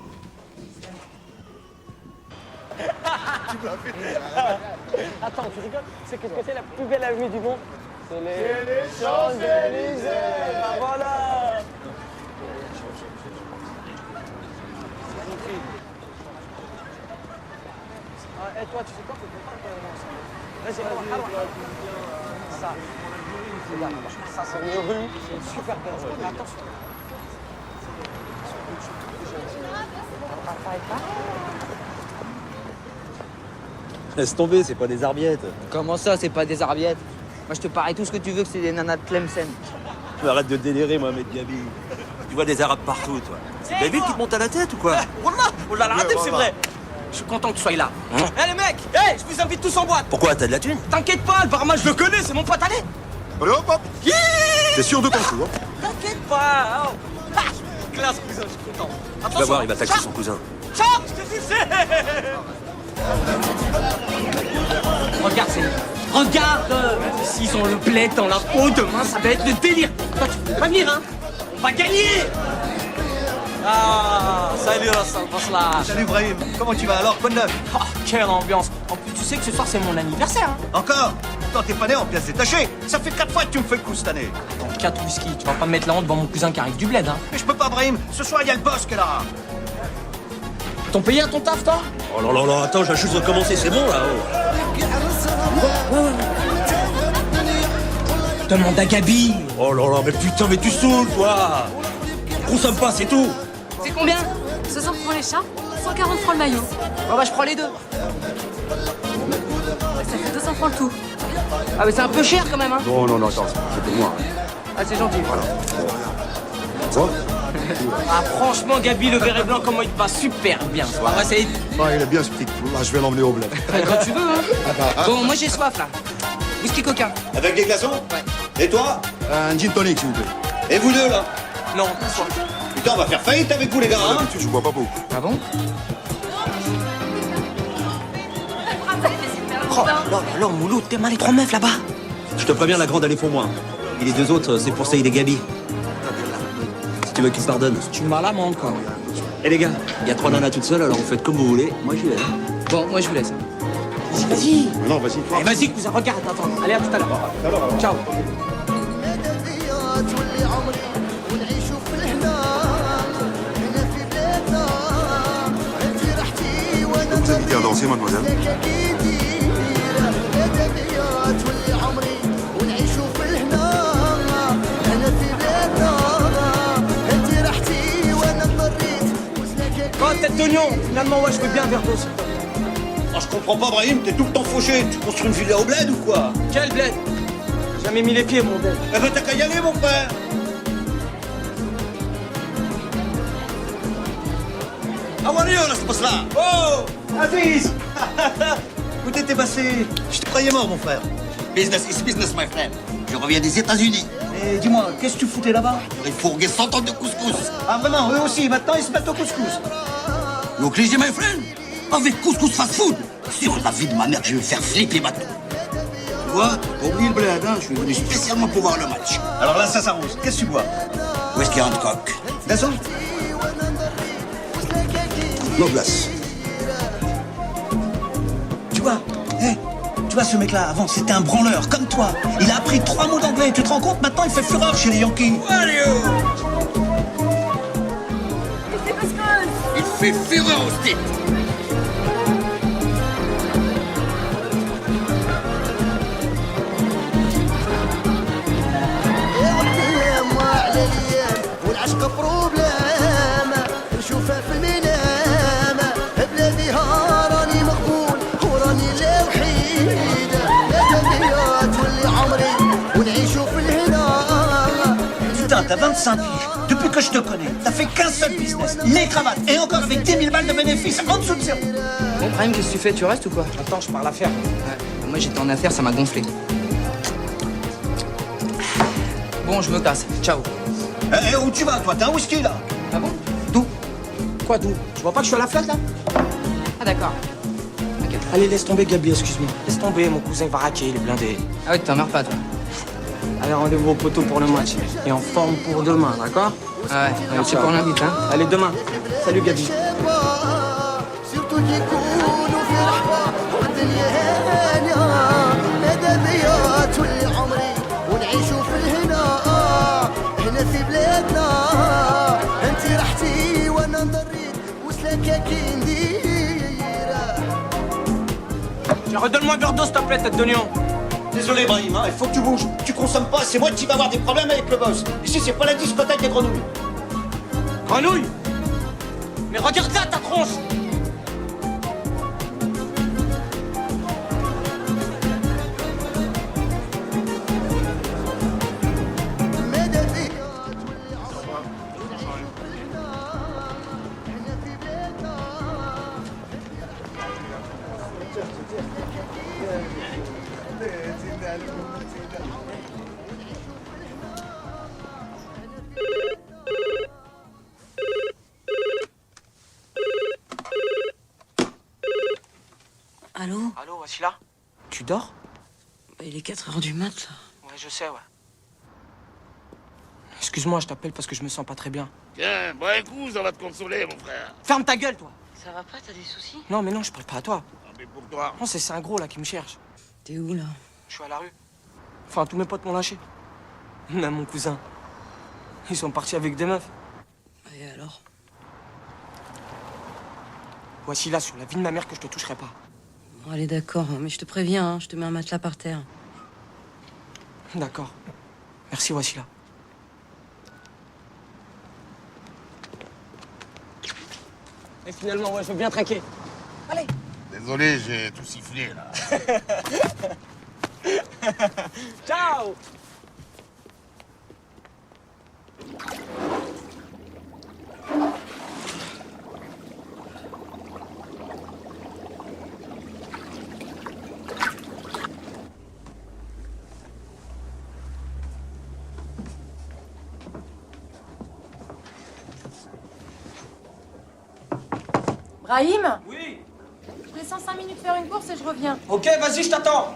Attends, tu rigoles? C'est qu'est-ce que c'est la plus belle avenue du monde? C'est les Champs-Élysées. Ah, voilà. Et toi, tu fais quoi? Vas-y, ça. Regarde, ça, c'est une rue, c'est une super belle rue. Mais attention. Laisse tomber, c'est pas des arbiettes. Comment ça, c'est pas des arbiettes? Moi, je te parie tout ce que tu veux que c'est des nanas de Tlemcen. Arrête de délirer, Mohamed Gabi. Tu vois des arabes partout, toi. C'est David qui te monte à la tête ou quoi? Wallah, wallah, la c'est vrai. Je suis content que tu sois là. Eh les mecs, je vous invite tous en boîte. Pourquoi? T'as de la thune? T'inquiète pas, le barman, je le connais, c'est mon pote, allez. Allez, hop, hop. T'es sûr de ton coup, hein? T'inquiète pas. Classe, cousin, je suis content. Tu vas voir, il va taxer son cousin. Ciao, je te disais. Regarde, regarde. S'ils ont le bled dans la peau, demain, ça va être le délire. Toi, tu peux pas venir, hein? On va gagner. Ah, salut Rassan, passe là. Salut Brahim, comment tu vas alors? Bonne neuf. Oh, quelle ambiance. En plus, tu sais que ce soir, c'est mon anniversaire. Hein. Encore? Toi, t'es pas né en pièces détachées. Ça fait 4 fois que tu me fais le coup cette année. Attends, 4 whisky, tu vas pas me mettre la honte devant mon cousin qui arrive du bled, hein. Mais je peux pas, Brahim. Ce soir, il y a le boss qui est là. T'ont payé à ton taf, toi? Oh là là là, attends, j'ai juste recommencé, c'est bon là. Ouais. Demande à Gabi. Oh là là, mais putain, mais tu saoules, toi. Consomme pas, c'est tout. C'est combien? 60 francs les chats, 140 francs le maillot. Bon, bah, je prends les deux. Ça fait 200 francs le tout. Ah, mais c'est un peu cher quand même, hein? Non, attends, c'est pour moi. Ah, c'est gentil. Voilà. Quoi? Ah, franchement, Gabi, le verre blanc, comment il te va super bien. On va essayer. Ah, il est bien ce petit. Là, je vais l'emmener au bled. Quand tu veux, hein? Bon, moi j'ai soif là. Whisky coca. Avec des glaçons? Ouais. Et toi? Un gin tonic, s'il vous plaît. Et vous deux, là? Non. Putain, on va faire faillite avec vous, les gars, hein? D'habitude, je bois pas beaucoup. Ah bon? Oh, là, Mouloud, t'es mal les 3 meufs là-bas. Je te préviens, la grande, elle est pour moi. Et les 2 autres, c'est pour Saïd et Gabi. Si tu veux qu'ils pardonnent. Tu m'as l'amende, quoi. Eh les gars, il y a 3 nanas toutes seules, alors vous faites comme vous voulez. Moi, j'y vais. Bon, moi je vous laisse. Vas-y. Non, vas-y, toi. Allez, vas-y, cousin, regarde, attends. Allez, à tout à l'heure. Ciao. Vous invitez à danser, mademoiselle? Oh, tête d'oignon. Finalement, ouais, je veux bien un verre d'eau. Oh, je comprends pas, Brahim, t'es tout le temps fauché. Tu construis une villa au bled ou quoi? Quel bled? Jamais mis les pieds, mon bled. Eh ben, t'as qu'à y aller, mon frère. How are you, là, ce boss-là? Oh, Aziz. Où t'étais passé? Je te croyais mort, mon frère. Business is business, my friend. Je reviens des États-Unis. Et dis-moi, qu'est-ce que tu foutais là-bas? Ils fourguaient 100 tonnes de couscous. Ah, vraiment, eux aussi, maintenant, ils se mettent au couscous. Donc, les my friend, avec couscous fast-food. Sur la vie de ma mère, je vais faire flipper ma tour. Tu vois, t'as oublié le bled, hein? Je suis venu spécialement pour voir le match. Alors là, ça s'arrose. Qu'est-ce que tu bois? Whisky Hancock. D'accord. nos glaces. Tu vois, tu vois ce mec-là, avant c'était un branleur, comme toi. Il a appris 3 mots d'anglais, tu te rends compte? Maintenant il fait fureur chez les Yankees. Il fait fureur au stick. والعشق بروبلام نشوفها في المنام بلادي راني مقبول وراني لا وحيد مادام تولي عمري ونعيشو في الهنا. Putain, t'as 25 piges. Depuis que je te connais, t'as fait qu'un seul business, les cravates, et encore avec 10 000 balles de bénéfices en dessous de zéro. Bon, Brahim, qu'est-ce que tu fais? Tu restes ou quoi? Attends, je parle affaire. Ouais. Moi, j'étais en affaire, ça m'a gonflé. Bon, je me casse. Ciao. Où tu vas, toi? T'as un whisky, là? Ah bon? D'où? Quoi d'où? Tu vois pas que je suis à la fête, là? Ah, d'accord. Ok. Allez, laisse tomber, Gabi, excuse-moi. Laisse tomber, mon cousin va raquer, il est blindé. Ah ouais, t'en meurs pas, toi. Allez, rendez-vous au poteau pour le match. Et en forme pour demain, d'accord? Ah ouais, merci pour l'invite, hein. Allez, demain. Salut, Gabi. سيرتو يكونوا في رحبة والدنيا هانية مادام تولي عمري ونعيشو في الهنا هنا في بلادنا انتي رحتي وانا نضريت وسلاكا كي ندير. Tiens, redonne-moi un verre d'eau, s'il te plaît, tête d'oignon. Désolé, Brahim, hein, il faut que tu bouges. Tu consommes pas, c'est moi qui va avoir des problèmes avec le boss. Ici, c'est pas la discothèque des grenouilles. Grenouille? Mais regarde là, ta tronche! Allô? Allô, Wassila? Tu dors? Bah, il est 4h du mat, là. Ouais, je sais, ouais. Excuse-moi, je t'appelle parce que je me sens pas très bien. Tiens, bois un coup, ça va te consoler, mon frère. Ferme ta gueule, toi! Ça va pas, t'as des soucis? Non, mais non, je parle pas à toi. Ah, mais pour toi. Non, c'est un gros, là, qui me cherche. T'es où, là? Je suis à la rue. Enfin, tous mes potes m'ont lâché. Même mon cousin. Ils sont partis avec des meufs. Et alors? Voici là, sur la vie de ma mère, que je te toucherai pas. Bon, allez, d'accord, mais je te préviens, hein, je te mets un matelas par terre. D'accord. Merci, Wassila. Et finalement, ouais, je veux bien trinquer. Allez. Désolé, j'ai tout sifflé, là. Ciao. Brahim? Oui. Je descends 5 minutes faire une course et je reviens. Ok, vas-y, je t'attends.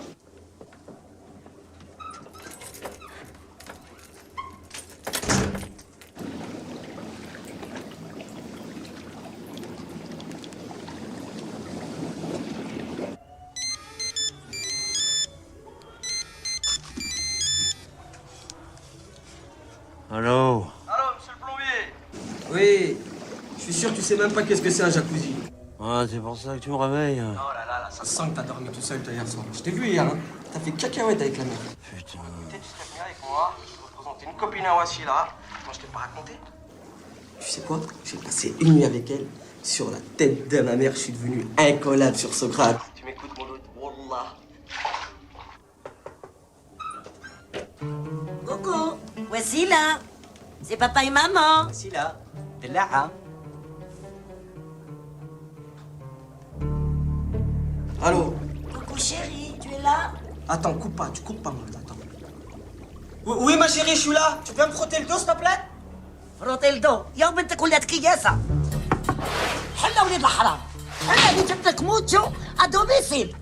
Allô? Allô, monsieur le plombier? Oui. Je suis sûr que tu sais même pas qu'est-ce que c'est un jacuzzi. Ah, c'est pour ça que tu me réveilles. Oh là là, ça sent que t'as dormi tout seul toi hier soir. Je t'ai vu hier, hein. T'as fait cacahuète avec la mère. Putain. Peut-être tu serais venu avec moi, je te représentais une copine à Wassila. Moi, je t'ai pas raconté. Tu sais quoi? J'ai passé une nuit avec elle. Sur la tête de ma mère, je suis devenu incollable sur Socrate. Tu m'écoutes, mon loup? Wallah. Coucou, Wassila. C'est papa et maman. Wassila, t'es là, hein? Allô? Coucou chérie, tu es là? Attends, tu coupes pas, moi, attends. Oui, ma chérie, je suis là. Tu peux me frotter le dos, s'il te plaît? فروتي الضو يا بنتك ولات كياسة حل ولاد الحرام حل اللي جبتك موتشو ادوميسيل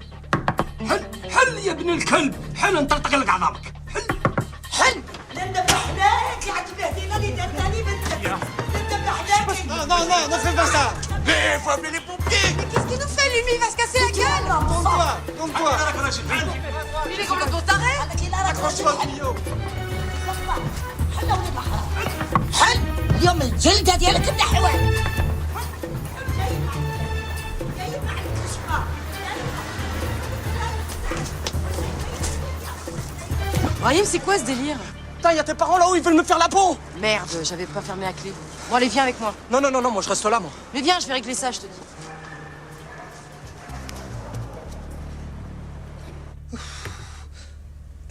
حل يا ابن الكلب حل نطرطق لك عظامك حل نذبح حناك اللي عتبهدينا اللي درتني بنتك نذبح حناك Non, fais pas ça. Mais faut appeler les pompiers. Mais qu'est-ce qu'il nous fait, lui? Il va se casser la gueule. Compte-toi. Il est complètement taré. Accroche-toi, Guillaume. حل اليوم الجلدة ديالك النحوة. Brahim, c'est quoi ce délire? Putain, y a tes parents là-haut, ils veulent me faire la peau. Merde, j'avais pas fermé la clé. Bon, allez, viens avec moi. Non, non, non, non, moi je reste là, moi. Mais viens, je vais régler ça, je te dis.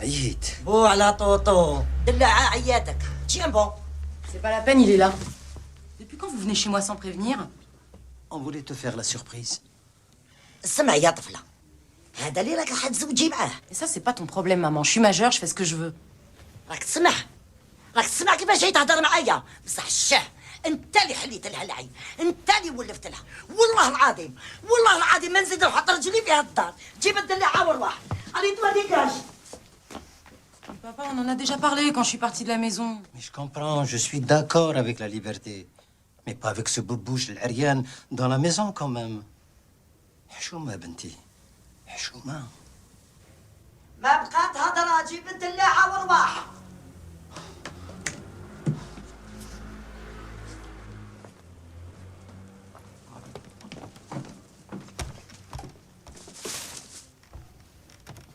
عييت بو على طوطو دلع عياتك tiens bon. C'est pas la peine, il est là. Depuis quand vous venez chez moi sans prévenir? On voulait te faire la surprise. اسمع يا طفلة هذا اللي راك راح تزوجي معاه. Et ça, c'est pas ton problème, maman. Je suis majeure, je fais ce que je veux. راك تسمع كيفاش جاي تهضر معايا بصح الشاه انت اللي حليت لها العين انت اللي ولفت لها والله العظيم ما نزيد نحط رجلي في هالدار جيب الدلع وروح allez toi dégage. Papa, on en a déjà parlé quand je suis partie de la maison. Mais je comprends, je suis d'accord avec la liberté. Mais pas avec ce boubouche l'Ariane dans la maison quand même. حشومة بنتي حشومة. ما بقات هضره جيب الدلاعه وروح.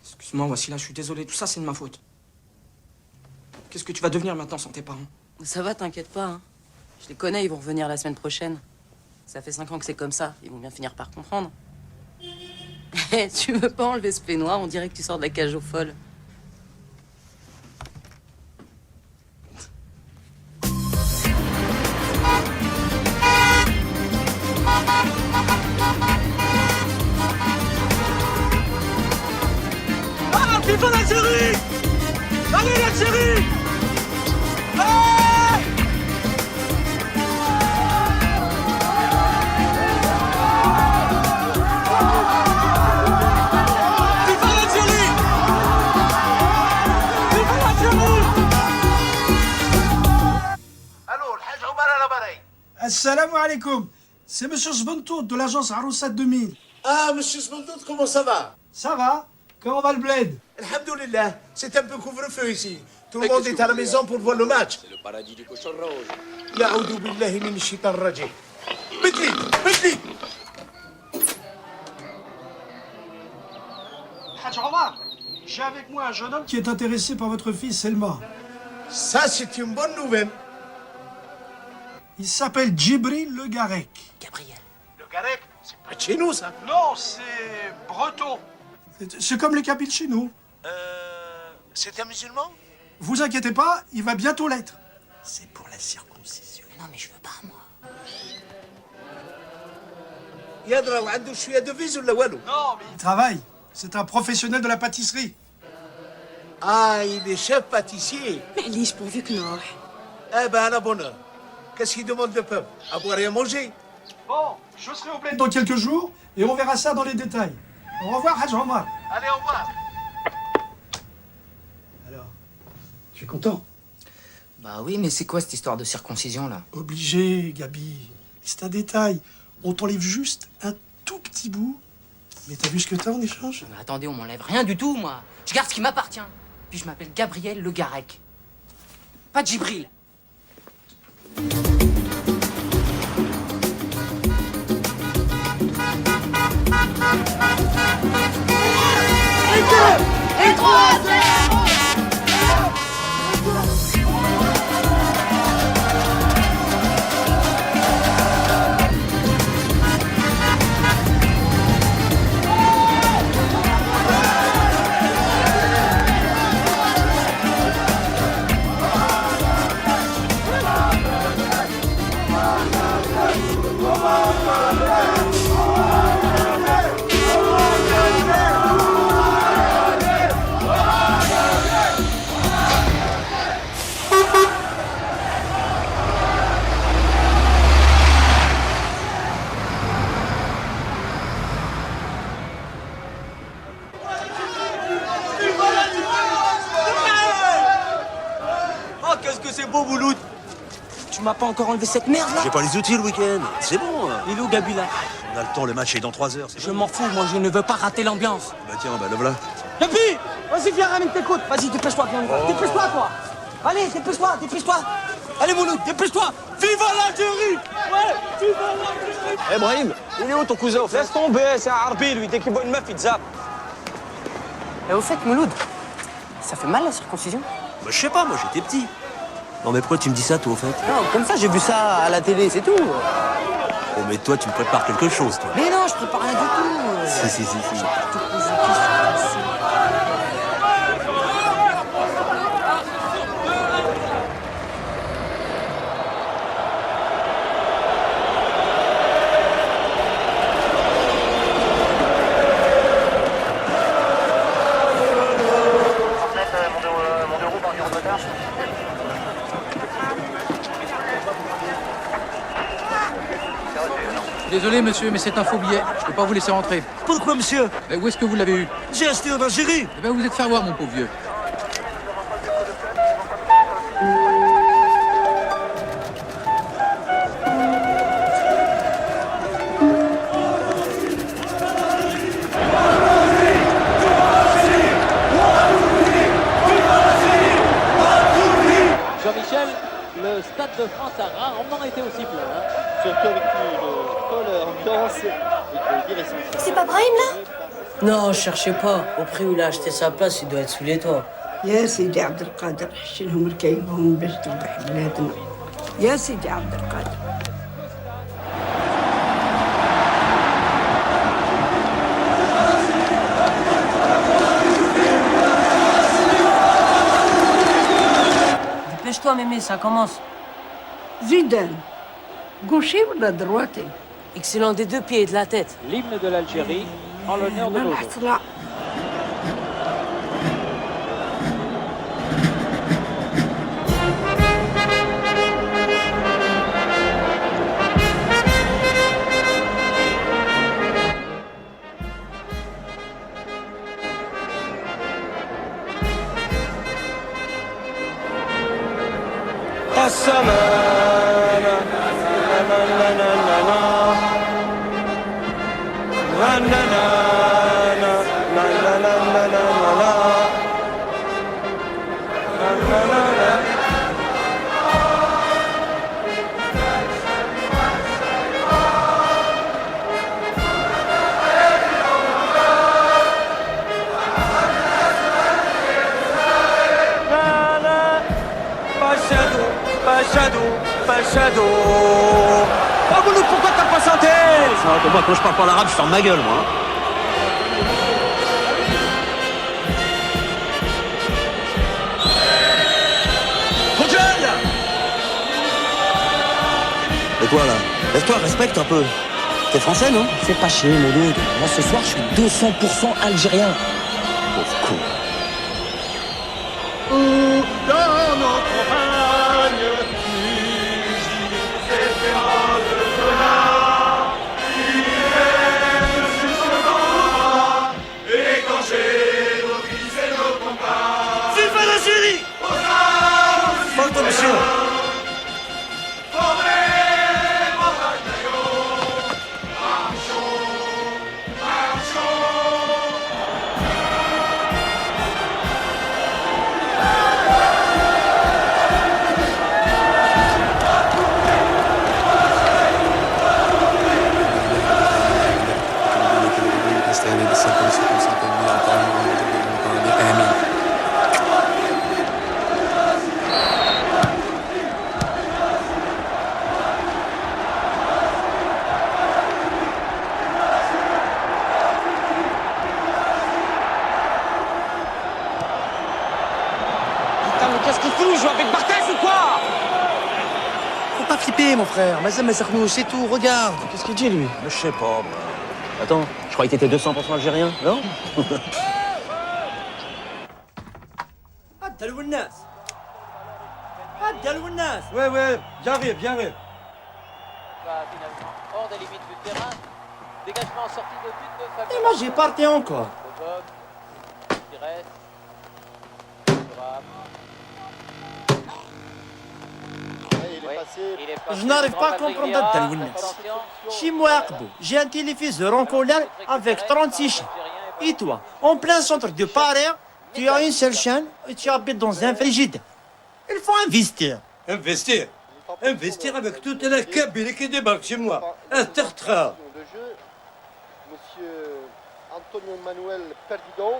Excuse-moi, Wassila, je suis désolé, tout ça c'est de ma faute. Qu'est-ce que tu vas devenir maintenant sans tes parents? Ça va, t'inquiète pas. Hein. Je les connais, ils vont revenir la semaine prochaine. Ça fait 5 ans que c'est comme ça. Ils vont bien finir par comprendre. Tu veux pas enlever ce peignoir? On dirait que tu sors de la cage aux folles. Ah, FIFA l'Algérie! Allez, l'Algérie! Hey! FIFA l'Algérie! FIFA l'Algérie! Allô, le Hajj Omar à l'appareil. Assalamu alaikum. C'est monsieur Sbentout de l'agence Aroussat 2000. Ah, monsieur Sbentout, comment ça va? Ça va? Comment va le bled? Alhamdoulilah, c'est un peu couvre-feu ici. Tout le monde est à la maison pour voir le match. C'est le paradis du cochon rouge. Ya'oudou billahi min shaitan rajim. Bedli. Hadj Omar, j'ai avec moi un jeune homme qui est intéressé par votre fille Selma. Ça, c'est une bonne nouvelle. Il s'appelle Djibril Le Garek. Le Garek, c'est pas de chez nous, ça. Non, c'est breton. C'est comme les Kabyles chez nous. C'est un musulman? Vous inquiétez pas, il va bientôt l'être. C'est pour la circoncision. Non mais je veux pas moi. يضرب عنده شوية de vise ولا والو؟ Non, mais il travaille. C'est un professionnel de la pâtisserie. Ah, il est chef pâtissier. معليش pourvu que نروح. Eh ben, à la bonne heure. Qu'est-ce qu'il demande le peuple? À boire et à manger. Bon, je serai au bled dans quelques jours et on verra ça dans les détails. Au revoir, Hadj Omar. Allez, au revoir. Alors, tu es content? Bah oui, mais c'est quoi cette histoire de circoncision là? Obligé, Gabi. C'est un détail. On t'enlève juste un tout petit bout. Mais t'as vu ce que t'as en échange? Mais attendez, on m'enlève rien du tout, moi. Je garde ce qui m'appartient. Puis je m'appelle Gabriel Le Garec. Pas Djibril. Et 3-0. Tu m'as pas encore enlevé cette merde là? J'ai pas les outils le week-end. C'est bon. Il est où Gabi là? On a le temps, le match est dans 3 heures. Je m'en fous, moi je ne veux pas rater l'ambiance. Bah tiens, bah le voilà. Gabi! Vas-y, viens, ramène tes côtes. Vas-y, dépêche-toi, viens, on y va. Dépêche-toi, toi. Allez, dépêche-toi, dépêche-toi. Allez, Mouloud, dépêche-toi. Viva l'Algérie! Ouais, viva l'Algérie! Eh, Brahim, il est où ton cousin au fait? Laisse tomber, c'est un harbi, lui. Dès qu'il voit une meuf, il te zappe. Et au fait, Mouloud, ça fait mal la circoncision? Bah je sais pas, moi j'étais petit. Non mais pourquoi tu me dis ça toi au fait? Non, comme ça, j'ai vu ça à la télé, c'est tout. Oh mais toi tu me prépares quelque chose toi. Mais non, je prépare rien du tout. Si. Désolé monsieur, mais c'est un faux billet. Je peux pas vous laisser rentrer. Pourquoi monsieur? Mais où est-ce que vous l'avez eu? J'ai acheté en Algérie. Eh ben vous êtes fait avoir mon pauvre vieux. Jean-Michel, le Stade de France a rarement été aussi plein. Surtout avec une folle ambiance, il faut dire essentiel. C'est pas Brahim là? Non, cherchez pas. Au prix où il a acheté sa place, il doit être sous les toits. يا سيدي عبد القادر حشلهم ركايبهم باش تربح بلادنا يا سيدي عبد القادر. Dépêche-toi, mémé, ça commence. زيدان gaucher ولا droite? Excellent des deux pieds et de la tête. L'hymne de l'Algérie en l'honneur de nos hôtes. Pachado. Oh Mouloud, pourquoi t'as pas chanté? Moi quand je parle pas l'arabe, je ferme ma gueule moi. Et toi là, laisse-toi, respecte un peu. T'es français non? Fais pas chier Mouloud. Moi ce soir je suis 200% algérien. Pauvre con. Dans nos campagnes, Vive l'Algérie! Pardon, monsieur. Qu'est-ce qu'il fout? Je joue avec Barthès ou quoi? Faut pas flipper, mon frère. Mazam Sarnou, c'est tout, regarde. Qu'est-ce qu'il dit, lui? Je sais pas, moi. Attends, je croyais que t'étais 200% algérien, non? Ouais, j'arrive. Finalement, hors des limites du terrain. Dégagement en sortie de but de Fabien. Et moi j'ai parti encore. Le Bob, qui reste. Je n'arrive pas à comprendre Darwinès. Chez moi, j'ai un téléviseur en colère avec 36 chaînes. Et toi, en plein centre de Paris, tu as une seule chaîne et tu habites dans un frigidaire. Il faut investir. Investir? Investir avec toute la cabine qui débarque chez moi. Un tertre. Le jeu, monsieur Antonio Manuel Perdigon.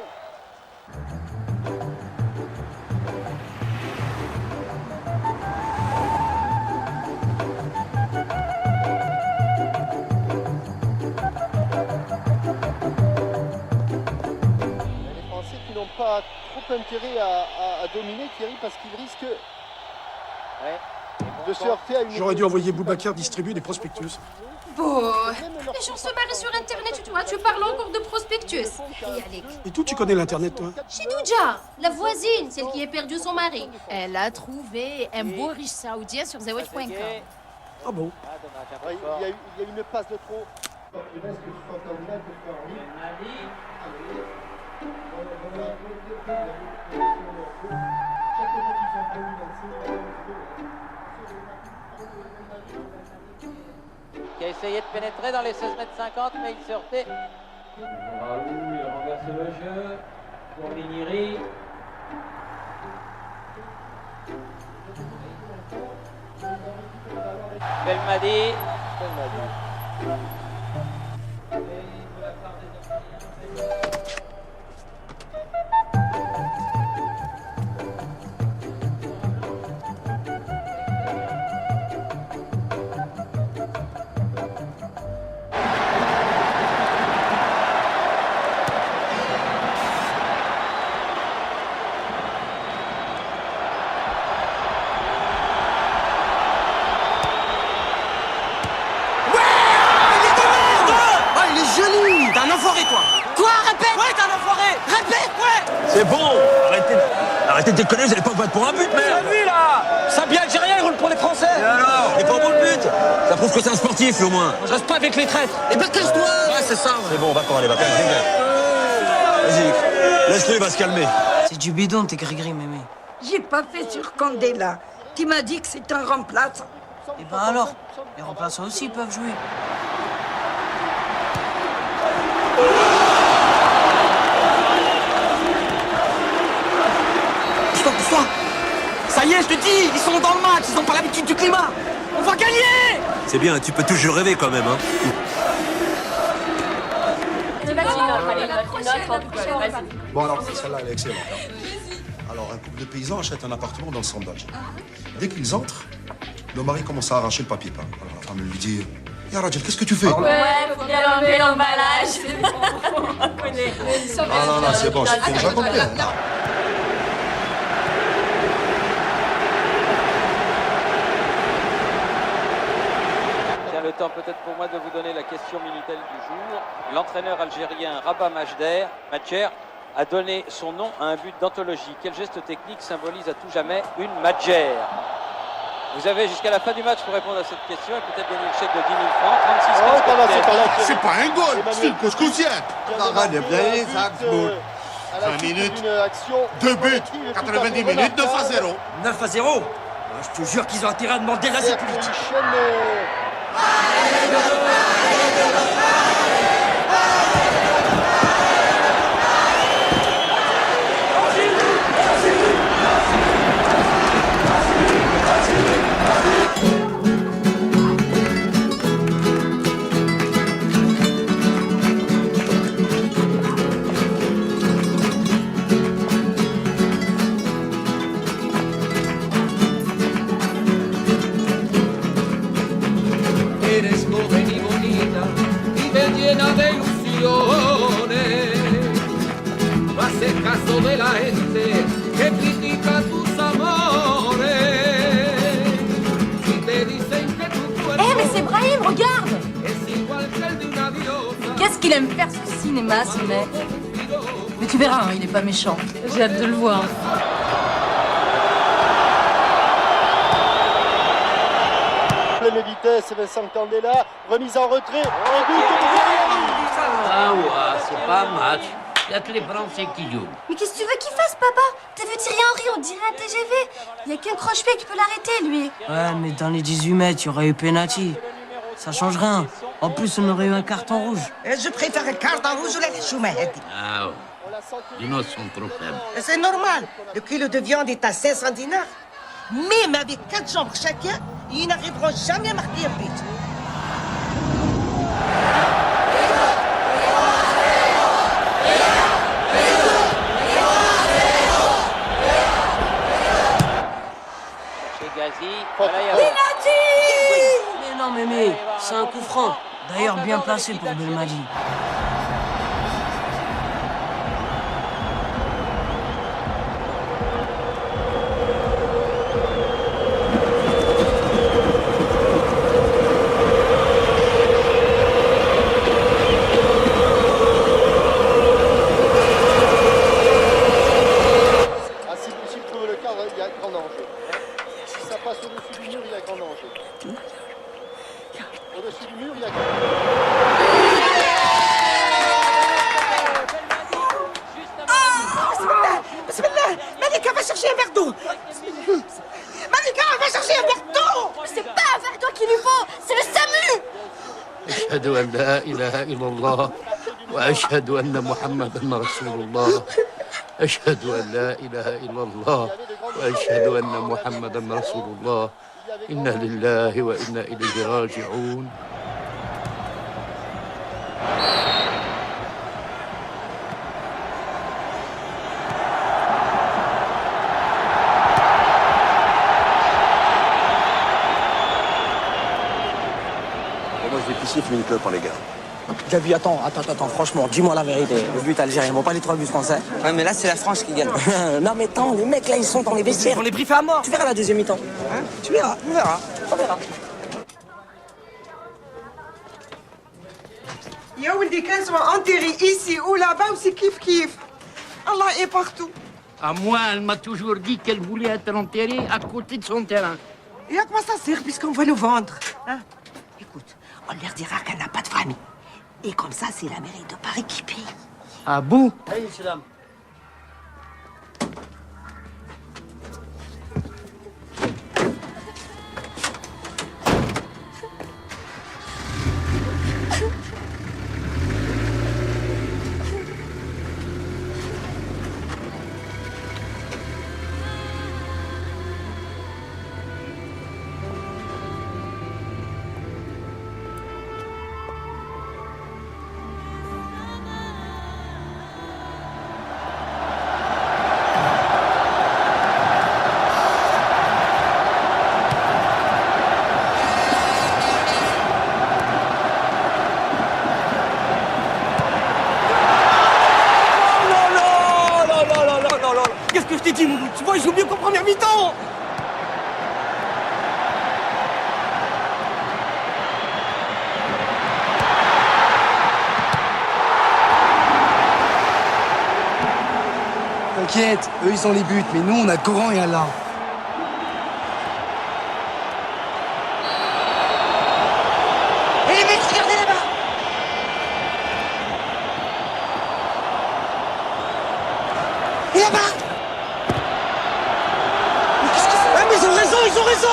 Les Français qui n'ont pas trop intérêt à dominer Thierry parce qu'ils risquent de se heurter à une... J'aurais dû envoyer Boubacar distribuer des prospectus. Bon, les gens se marient sur Internet, tu vois, tu parles encore de prospectus. Et Alex, Et tout, tu connais l'Internet, toi? chez Douja, la voisine, celle qui a perdu son mari. Elle a trouvé un beau riche saoudien sur TheWatch.com. Ah bon? Ouais, il y a une passe de trop. Qui a essayé de pénétrer dans les 16 mètres 50, mais il s'est heurté. Raoul, il renverse le jeu pour Minieri. Belmadi. C'est bon. Arrêtez de déconner, vous allez pas vous battre pour un but, merde. T'as vu là? Sabia algérien, il roule pour les Français. Et alors? Il est pas au bon le but. Ça prouve que c'est un sportif, au moins. Je reste pas avec les traîtres. Eh ben cache-toi. Ouais, c'est ça. C'est bon, on va pas aller, va. Vas-y, laisse-le, il va se calmer. C'est du bidon, tes gris-gris, mémé. J'ai pas fait sur Candela. Tu m'as dit que c'est un remplaçant. Et ben alors, les remplaçants aussi peuvent jouer. Pousse-toi. Ça y est, je te dis, ils sont dans le match, ils ont pas l'habitude du climat. On va gagner. C'est bien, tu peux toujours rêver quand même, hein. Bon, alors, celle-là, elle est excellente. Alors, un couple de paysans achète un appartement dans le centre d'Alger. Dès qu'ils entrent, le mari commence à arracher le papier peint. Alors, la femme lui dit Ya Rajel, qu'est-ce que tu fais? Ouais, faut bien enlever l'emballage. On connaît. Ah non, non, c'est bon, j'ai déjà compris. Tiens, le temps peut-être pour moi de vous donner la question Minitel du jour. L'entraîneur algérien Rabat Majder a donné son nom à un but d'anthologie. Quel geste technique symbolise à tout jamais une Majder? Vous avez jusqu'à la fin du match pour répondre à cette question et peut-être gagner le chèque de 10 000 francs, 36 C'est pas un goal, c'est une couscoussière. Arrête de blaguer, ça, 5 minutes, 2 buts, 90 minutes, 9-0. 9-0. Je te jure qu'ils ont intérêt à demander l'asile politique. Eres joven y bonita y me llena de ilusiones. No haces caso de la gente que critica tus amores. Y te dicen que tu cuerpo Eh, mais c'est Brahim, regarde. es igual que el de una diosa. Qu'est-ce qu'il aime faire ce cinéma, ce mec? Mais tu verras, hein, il est pas méchant. J'ai hâte de le voir. Pleine vitesse, Vincent Candela, remise en retrait, un but de Brahim. Ah ouais, c'est pas un match. y a que les Français qui jouent. Mais qu'est-ce que tu veux qu'il fasse, papa? T'as vu Thierry Henry, on dirait un TGV. Il y a qu'un croche-pied qui peut l'arrêter, lui. Ouais, mais dans les 18 mètres, il y aurait eu penalty. Ça change rien. En plus, on aurait eu un carton rouge. Je préfère un carton rouge ou la chouma. Ah ouais. Les notes sont trop faibles. C'est normal. Le kilo de viande est à 500 dinars. Même avec 4 jambes chacun, ils n'arriveront jamais à marquer un but. Chez Gazi. Mais non, mais c'est un coup franc. D'ailleurs, bien placé pour Belmadi. أشهد أن لا إله إلا الله وأشهد أن محمدا رسول الله أشهد أن لا إله إلا الله وأشهد أن محمدا رسول الله إنا لله وإنا إليه راجعون. Moi, je vais pisser, fumer une clope, hein, les gars. Gabi, attends, franchement, dis-moi la vérité. Le but algérien, bon, pas les 3 buts français. Ouais, mais là, c'est la France qui gagne. Non, mais attends, les mecs là, ils sont dans les vestiaires. On les briefés à mort. Tu verras la deuxième mi-temps. Hein? Tu verras, on verra. Ya Wildi, qu'elles soient enterrées ici ou là-bas, ou c'est kiff-kiff. Allah est partout. À moi, elle m'a toujours dit qu'elle voulait être enterrée à côté de son terrain. Et à quoi ça sert puisqu'on va le vendre, hein? Écoute, on leur dira qu'elle n'a pas de famille. Et comme ça, c'est la mairie de Paris qui paye. Ah bon? Oui, monsieur, dame. Qu'est-ce que je t'ai dit, Moulou? Tu vois, ils jouent mieux qu'en première mi-temps. T'inquiète, eux ils ont les buts, mais nous on a Coran et Allah. Et les mecs, regardez là-bas. Et là-bas. Mais qu'est-ce que c'est? Ah, mais ils ont raison.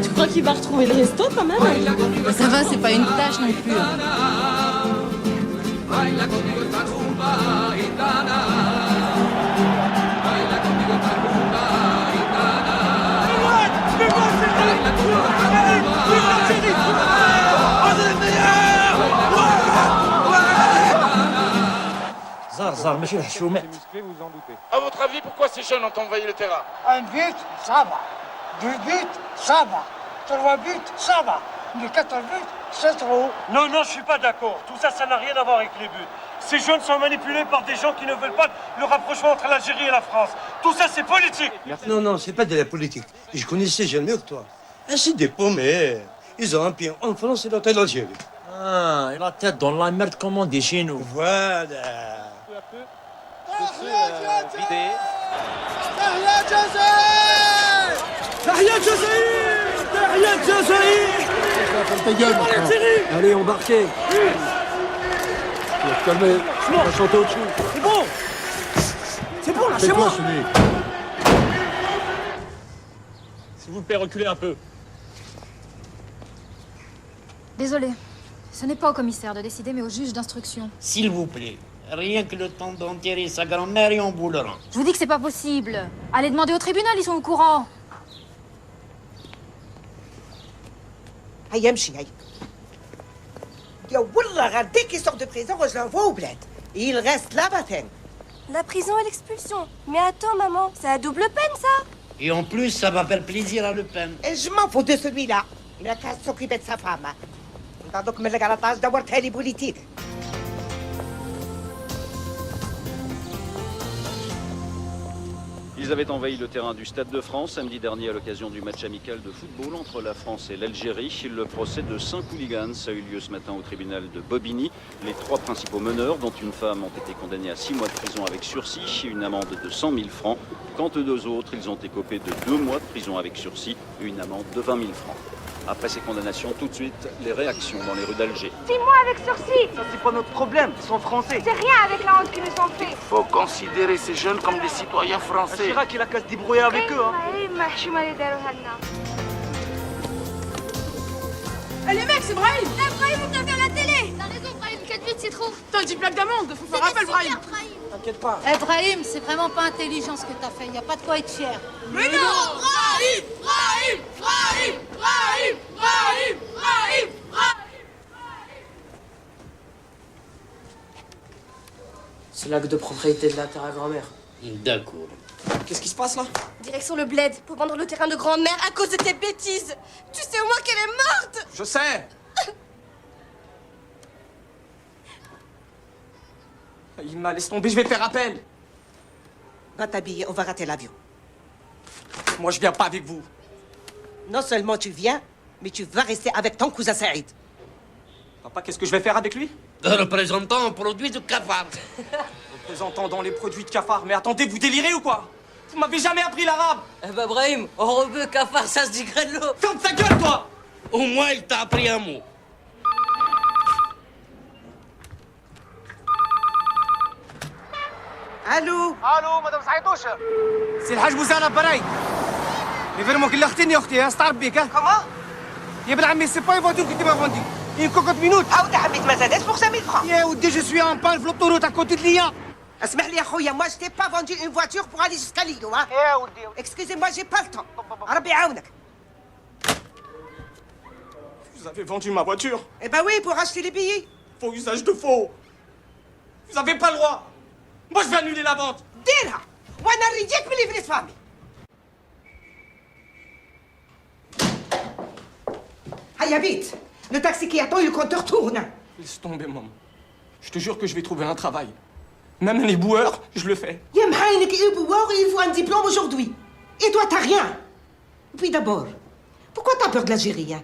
Tu crois qu'il va retrouver le resto quand même? Ça va, c'est pas une tâche non plus. Zar, monsieur Hachoumet. À votre avis, pourquoi ces jeunes ont envahi le terrain? Un but, ça va. 2 buts, ça va. 80 buts, ça va. Mais 80 buts, c'est trop. Non, non, je suis pas d'accord. Tout ça, ça n'a rien à voir avec les buts. Ces jeunes sont manipulés par des gens qui ne veulent pas le rapprochement entre l'Algérie et la France. Tout ça, c'est politique. Non, non, c'est pas de la politique. Je connais ces jeunes mieux que toi. Ah, c'est des paumés. Ils ont un pied en France et l'autre en Algérie. Ah, et la tête dans la merde comme on dit chez nous. Voilà. Peu à peu, se fait vider. Allez, embarquez. Calmez, on va chanter au-dessus. C'est bon. C'est bon, lâchez-moi. S'il vous plaît, reculez un peu. Désolé. Ce n'est pas au commissaire de décider, mais au juge d'instruction. S'il vous plaît, rien que le temps d'enterrer sa grand-mère et on boulera. Je vous dis que c'est pas possible. Allez demander au tribunal, ils sont au courant. هيا امشي هيا يا والله غير dès qu'il sort de prison je l'envoie au bled. Il reste là-bas thème. La prison et l'expulsion. Mais attends, maman, c'est à double peine, ça. Et en plus, ça va faire plaisir à Le Pen. Et je m'en fous de celui-là. Il a qu'à s'occuper de sa femme. انت دوك من الكراطاج دورتها لي بوليتيك. Ils avaient envahi le terrain du Stade de France samedi dernier à l'occasion du match amical de football entre la France et l'Algérie. Le procès de 5 hooligans a eu lieu ce matin au tribunal de Bobigny. Les 3 principaux meneurs, dont une femme, ont été condamnés à 6 mois de prison avec sursis et une amende de 100 000 francs. Quant aux 2 autres, ils ont écopé de 2 mois de prison avec sursis et une amende de 20 000 francs. Après ces condamnations, tout de suite, les réactions dans les rues d'Alger. 6 mois avec sursis. Ça, c'est pas notre problème. Ils sont français. C'est rien avec la honte qu'ils nous ont fait. Faut considérer ces jeunes comme des citoyens français. Chirac, il a qu'à se débrouiller avec eux. Hein. Eh les mecs, c'est Brahim. Brahim, on vient à la télé. T'as raison, Brahim, 4 vies, c'est trop. Putain, 10 plaques d'amende. Faut faire appel, Brahim. T'inquiète pas. Eh, Brahim, c'est vraiment pas intelligent ce que t'as fait. Y a pas de quoi être fier. Mais non, Brahim, Brahim, Brahim, Brahim, Brahim, Brahim, Brahim. C'est l'acte de propriété de la terre à grand-mère. D'accord. Qu'est-ce qui se passe là? Direction le bled pour vendre le terrain de grand-mère à cause de tes bêtises. Tu sais au moins qu'elle est morte. Je sais. Il m'a laissé tomber, je vais faire appel. Va t'habiller, on va rater l'avion. Moi, je viens pas avec vous. Non seulement tu viens, mais tu vas rester avec ton cousin Saïd. Papa, qu'est-ce que je vais faire avec lui? Représentant en produit de cafard. Représentant dans les produits de cafard. Mais attendez, vous délirez ou quoi? Vous m'avez jamais appris l'arabe. Eh ben, Brahim, rebeu, cafard, ça se dit grêle l'eau. Ferme ta gueule, toi. Au moins, il t'a appris un mot. الو الو مدام سعيدوش سي الحاج بوزانه براي لي فيرمون كي اختي اختي استعرف بيك كومون يا ابن عمي سي با اون فواتور كي تي ما فوندي une cocotte minute عاود حبيت مرسيدس pour 5000 francs. يا ودي جو سوي ان بان في l'autoroute à côté de Lyon. اسمح لي يا خويا moi je t'ai pas vendu une voiture pour aller jusqu'à Lyon hein. يا ودي Excusez-moi, j'ai pas le temps. ربي يعاونك. Vous avez vendu ma voiture? Eh ben oui, pour acheter les billets. Faux usage de faux. Vous avez pas le droit. Moi, je vais annuler la vente. ديرها وانا نريجيك من اللي في فامي. هيا بيت. Le taxi qui attend, le compteur tourne. Laisse tomber, maman. Je te jure que je vais trouver un travail. Même les boueurs, je le fais. يا محاينك ابوار, il faut un diplôme aujourd'hui. Et toi, t'as rien. Et puis d'abord, pourquoi t'as peur de l'Algérie, hein?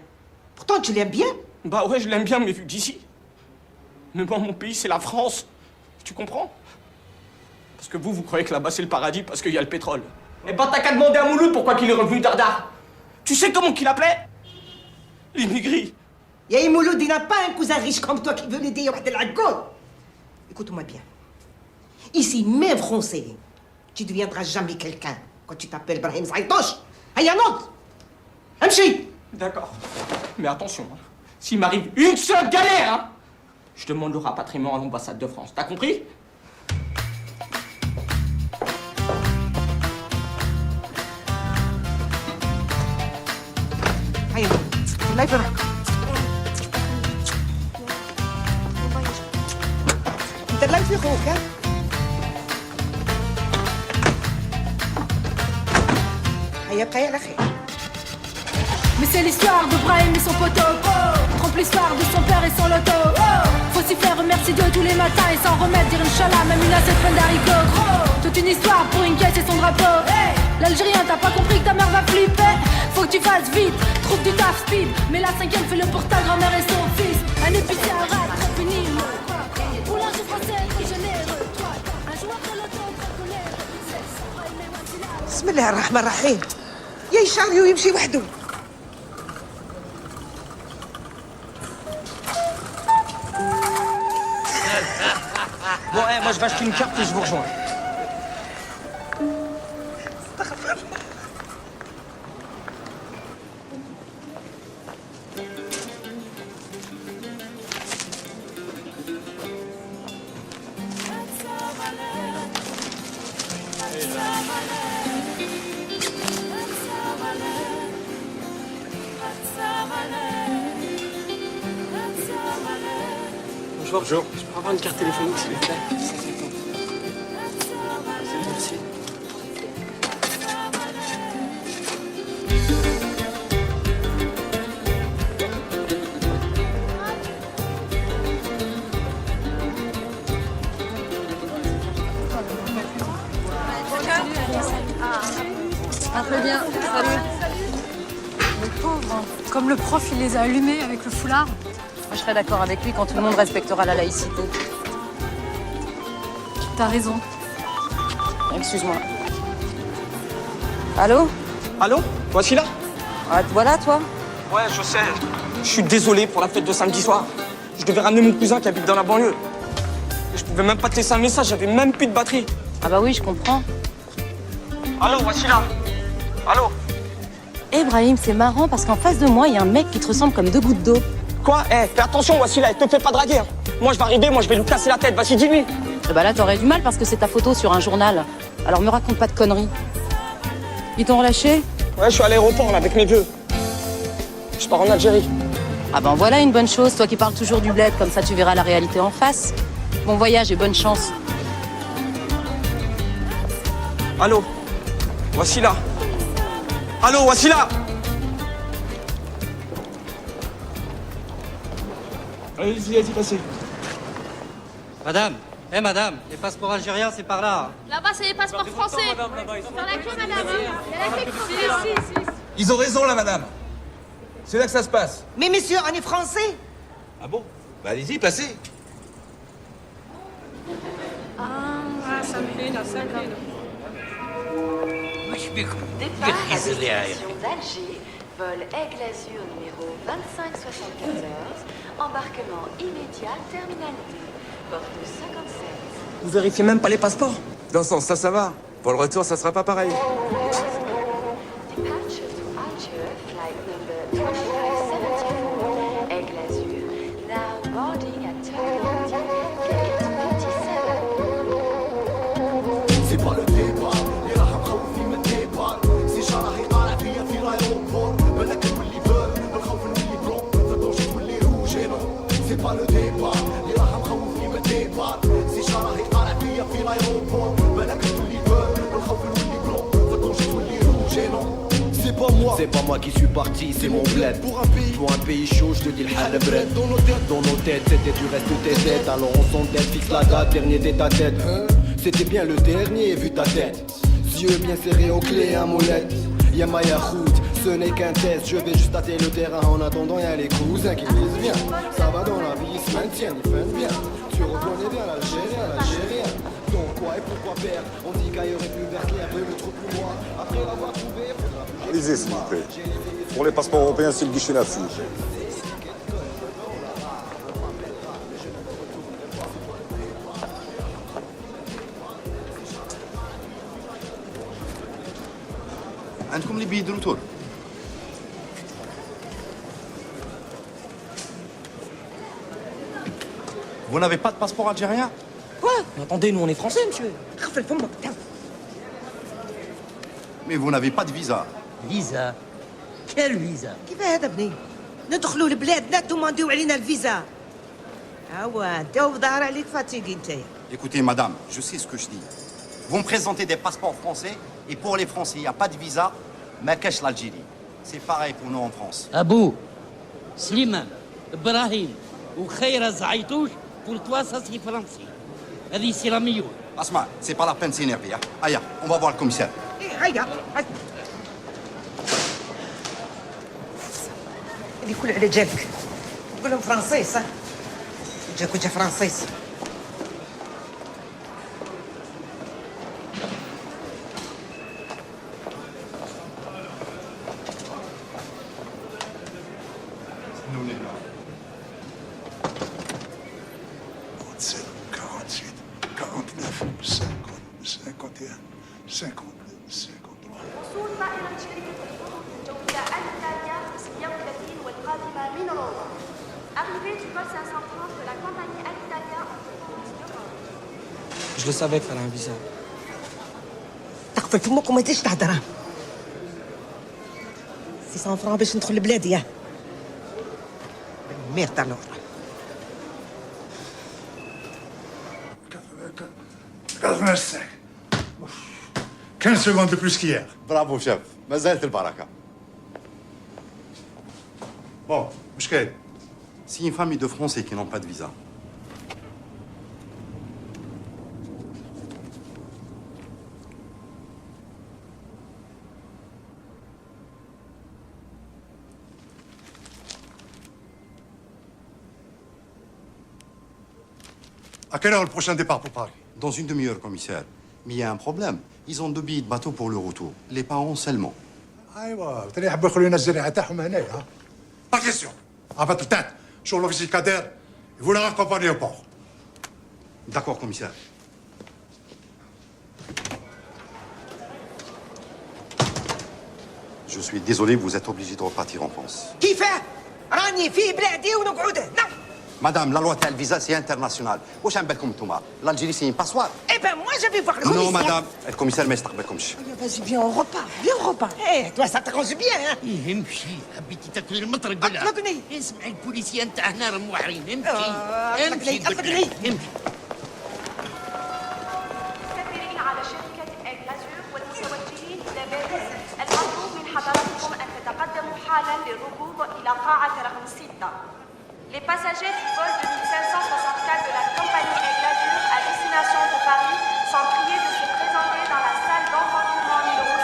Pourtant, tu l'aimes bien. Bah ouais, je l'aime bien, mais vu d'ici. Mais moi, mon pays, c'est la France. Tu comprends? Parce que vous croyez que là-bas, c'est le paradis parce qu'il y a le pétrole. Eh ben, t'as qu'à demander à Mouloud pourquoi il est revenu Dardar. Tu sais comment qu'il appelait? L'immigré. Y'a Mouloud, il n'a pas un cousin riche comme toi qui veut l'aider à la gueule. Écoute-moi bien. Ici, même français, tu ne deviendras jamais quelqu'un quand tu t'appelles Brahim Saïdouche. Aïe, un autre. Amchi. D'accord. Mais attention, hein. S'il m'arrive une seule galère, hein, je demande le rapatriement à l'ambassade de France. T'as compris? Aïe, الله يفرحك. انت الله يفرحوك ها. هيا بقى على خير. Mais c'est l'histoire de Brahim et son poteau. Trompe l'histoire de son père et son loto. Faut s'y faire remercier Dieu tous les matins et sans remettre, dire Inch'Allah, même une assiette pleine d'haricots. Toute une histoire pour une caisse et son drapeau. L'Algérien, t'as pas compris que ta mère va flipper. Faut que tu fasses vite, trouve du taf speed. Mais la cinquième fait le pour ta grand-mère et son fils. Un épicier à rat, très pénible. Boulanger français, très généreux. Toi, un joueur de loto, très colère. بسم الله الرحمن الرحيم يا يشعري ويمشي وحده. Bon, moi je vais acheter une carte et je vous rejoins. Bonjour. Je peux avoir une carte téléphonique, s'il vous plaît? Merci. Ah, très bien, salut. Le pauvre, comme le prof, il les a allumés avec le foulard. Moi, je serais d'accord avec lui quand tout le monde respectera la laïcité. T'as raison. Excuse-moi. Allô? Allô? Voici là? Ah, voilà, toi? Ouais, je sais. Je suis désolé pour la fête de samedi soir. Je devais ramener mon cousin qui habite dans la banlieue. Et je pouvais même pas te laisser un message, j'avais même plus de batterie. Ah bah oui, je comprends. Allô, voici là. Allô? Eh, Brahim, c'est marrant parce qu'en face de moi, il y a un mec qui te ressemble comme deux gouttes d'eau. Quoi? Fais attention, voici là, te fais pas draguer. Moi, je vais arriver, je vais lui casser la tête. Vas-y, dis-lui. Eh bah là, t'aurais du mal parce que c'est ta photo sur un journal. Alors me raconte pas de conneries. Ils t'ont relâché? Ouais, je suis à l'aéroport, là, avec mes vieux. Je pars en Algérie. Ah ben voilà une bonne chose, toi qui parles toujours du bled, comme ça tu verras la réalité en face. Bon voyage et bonne chance. Allô? Voici là. Allô, voici là. Allez-y, passez. Madame, madame, les passeports algériens, c'est par là. Là-bas, c'est les passeports français. Dans la queue, madame. Il y a la queue française. Ils ont raison, là, madame. C'est là que ça se passe. Mais monsieur, on est français. Ah bon? Bah allez-y, passez. Départ à destination d'Alger, vol Aigle Azur numéro 2574, embarquement immédiat Terminal D, porte 57. Vous vérifiez même pas les passeports? Dans ce sens, ça va. Pour le retour, ça sera pas pareil. Departure to Alger, flight number 2574, Aigle Azur, now boarding at Terminal D, gate 57. C'est pas le départ, اللي راح مخوفني من الديبار، سي شرحي طالع فيا في l'aéroport، بالك نولي بور، بالخوف نولي بلون، بالدوش تولي روج نو. سي با لو ديبار، اللي راح مخوفني من الديبار، سي شرحي طالع فيا في l'aéroport، بالك نولي بور، بالخوف نولي بلون، بالدوش تولي روج نو. C'est pas moi qui suis parti, c'est mon bled. Pour un pays chaud, je te dis le hal bred. Dans nos têtes, c'était du reste de tes têtes. Alors on s'entête, fixe la date, dernier tête à tête. C'était bien le dernier, vu ta tête. Yeux bien serrés aux clés à molette. Y'a Maya Hout, ce n'est qu'un test. Je vais juste tâter le terrain en attendant, y'a les cousins qui disent bien. Ça va dans la vie, ils se maintiennent, ils font bien. Tu reconnais bien l'Algérien. Donc quoi et pourquoi faire? On dit qu'ailleurs est plus vert clair, mais le trou plus noir. Après l'avoir trouvé, faudra plus. Lisez, s'il vous plaît. Pour les passeports européens, c'est le guichet là-dessus. عندكم لي بي دو روتور. Vous n'avez pas de passeport algérien? Quoi? Mais attendez, nous on est français, monsieur. Mais vous n'avez pas de visa. فيزا؟ كيف فيزا؟ كيف هذا بني؟ ندخلوا لبلادنا تومانديو علينا الفيزا. هوا انت وظهر عليك فاتيكي نتايا. Écoutez, madame, je sais ce que je dis. Vous me présentez des passeports français, et pour les Français, il n'y a pas de visa, mais cache l'Algérie. C'est pareil pour nous en France. Abou, Slimane, Ibrahim ou Khaira Zaïtouche, pour toi, ça c'est français. Allez, c'est la meilleure. Asma, c'est pas la peine de s'énerver. Hein. Aya, on va voir le commissaire. هيا اللي كل على جالك قول لهم فرنسيس جاك وجا فرنسيس وصول طائرة شركة الخطوط الجوية الإيطالية 530 والقادمة من روما. Arrivée du vol 530 de la compagnie Alitalia en provenance de Rome. Je le savais qu'il fallait un visa. تقفل فمك وما تجيش تهدر 600 فرنك باش ندخل لبلادي يا مير تاع الاخرى 85. 15 secondes de plus qu'hier. Bravo, chef. Mazal el baraka. Bon, Mouchkel. Si une famille de Français qui n'ont pas de visa. À quelle heure le prochain départ pour Paris? Dans une demi-heure, commissaire. Mais il y a un problème. Ils ont 2 billets de bateau pour le retour. Les parents seulement. ايوه بالتالي يحبوا يخلوا لنا الزريعه تاعهم هنا ها. Pas question. En fait, peut-être, sur l'officier Kader, vous leur accompagnez au port. D'accord, commissaire. Je suis désolé, vous êtes obligé de repartir en France. كيفاه راني في بلادي ونقعد هنا Madame, la loi tel visa, c'est international. Où est-ce que l'Algérie, c'est une passoire. Eh ben moi je vais voir le commissaire. Non, madame. Le commissaire ما يستقبلكمش. Vas-y viens on repart Eh toi ça t'arrange bien hein امشي حبيتي تاكلي المطرق ولا؟ اطلقني اسمعي البوليسيه نتاعنا راهم واعرين امشي اطلقني اطلقني امشي مسافرين على شركة إيغلازور والمتوجهين إلى باريس. المطلوب من حضراتكم أن تتقدموا حالا للركوب إلى قاعة رقم 6. Les passagers du vol 2564 de la compagnie Aiglazur à destination de Paris sont priés de se présenter dans la salle d'embarquement numéro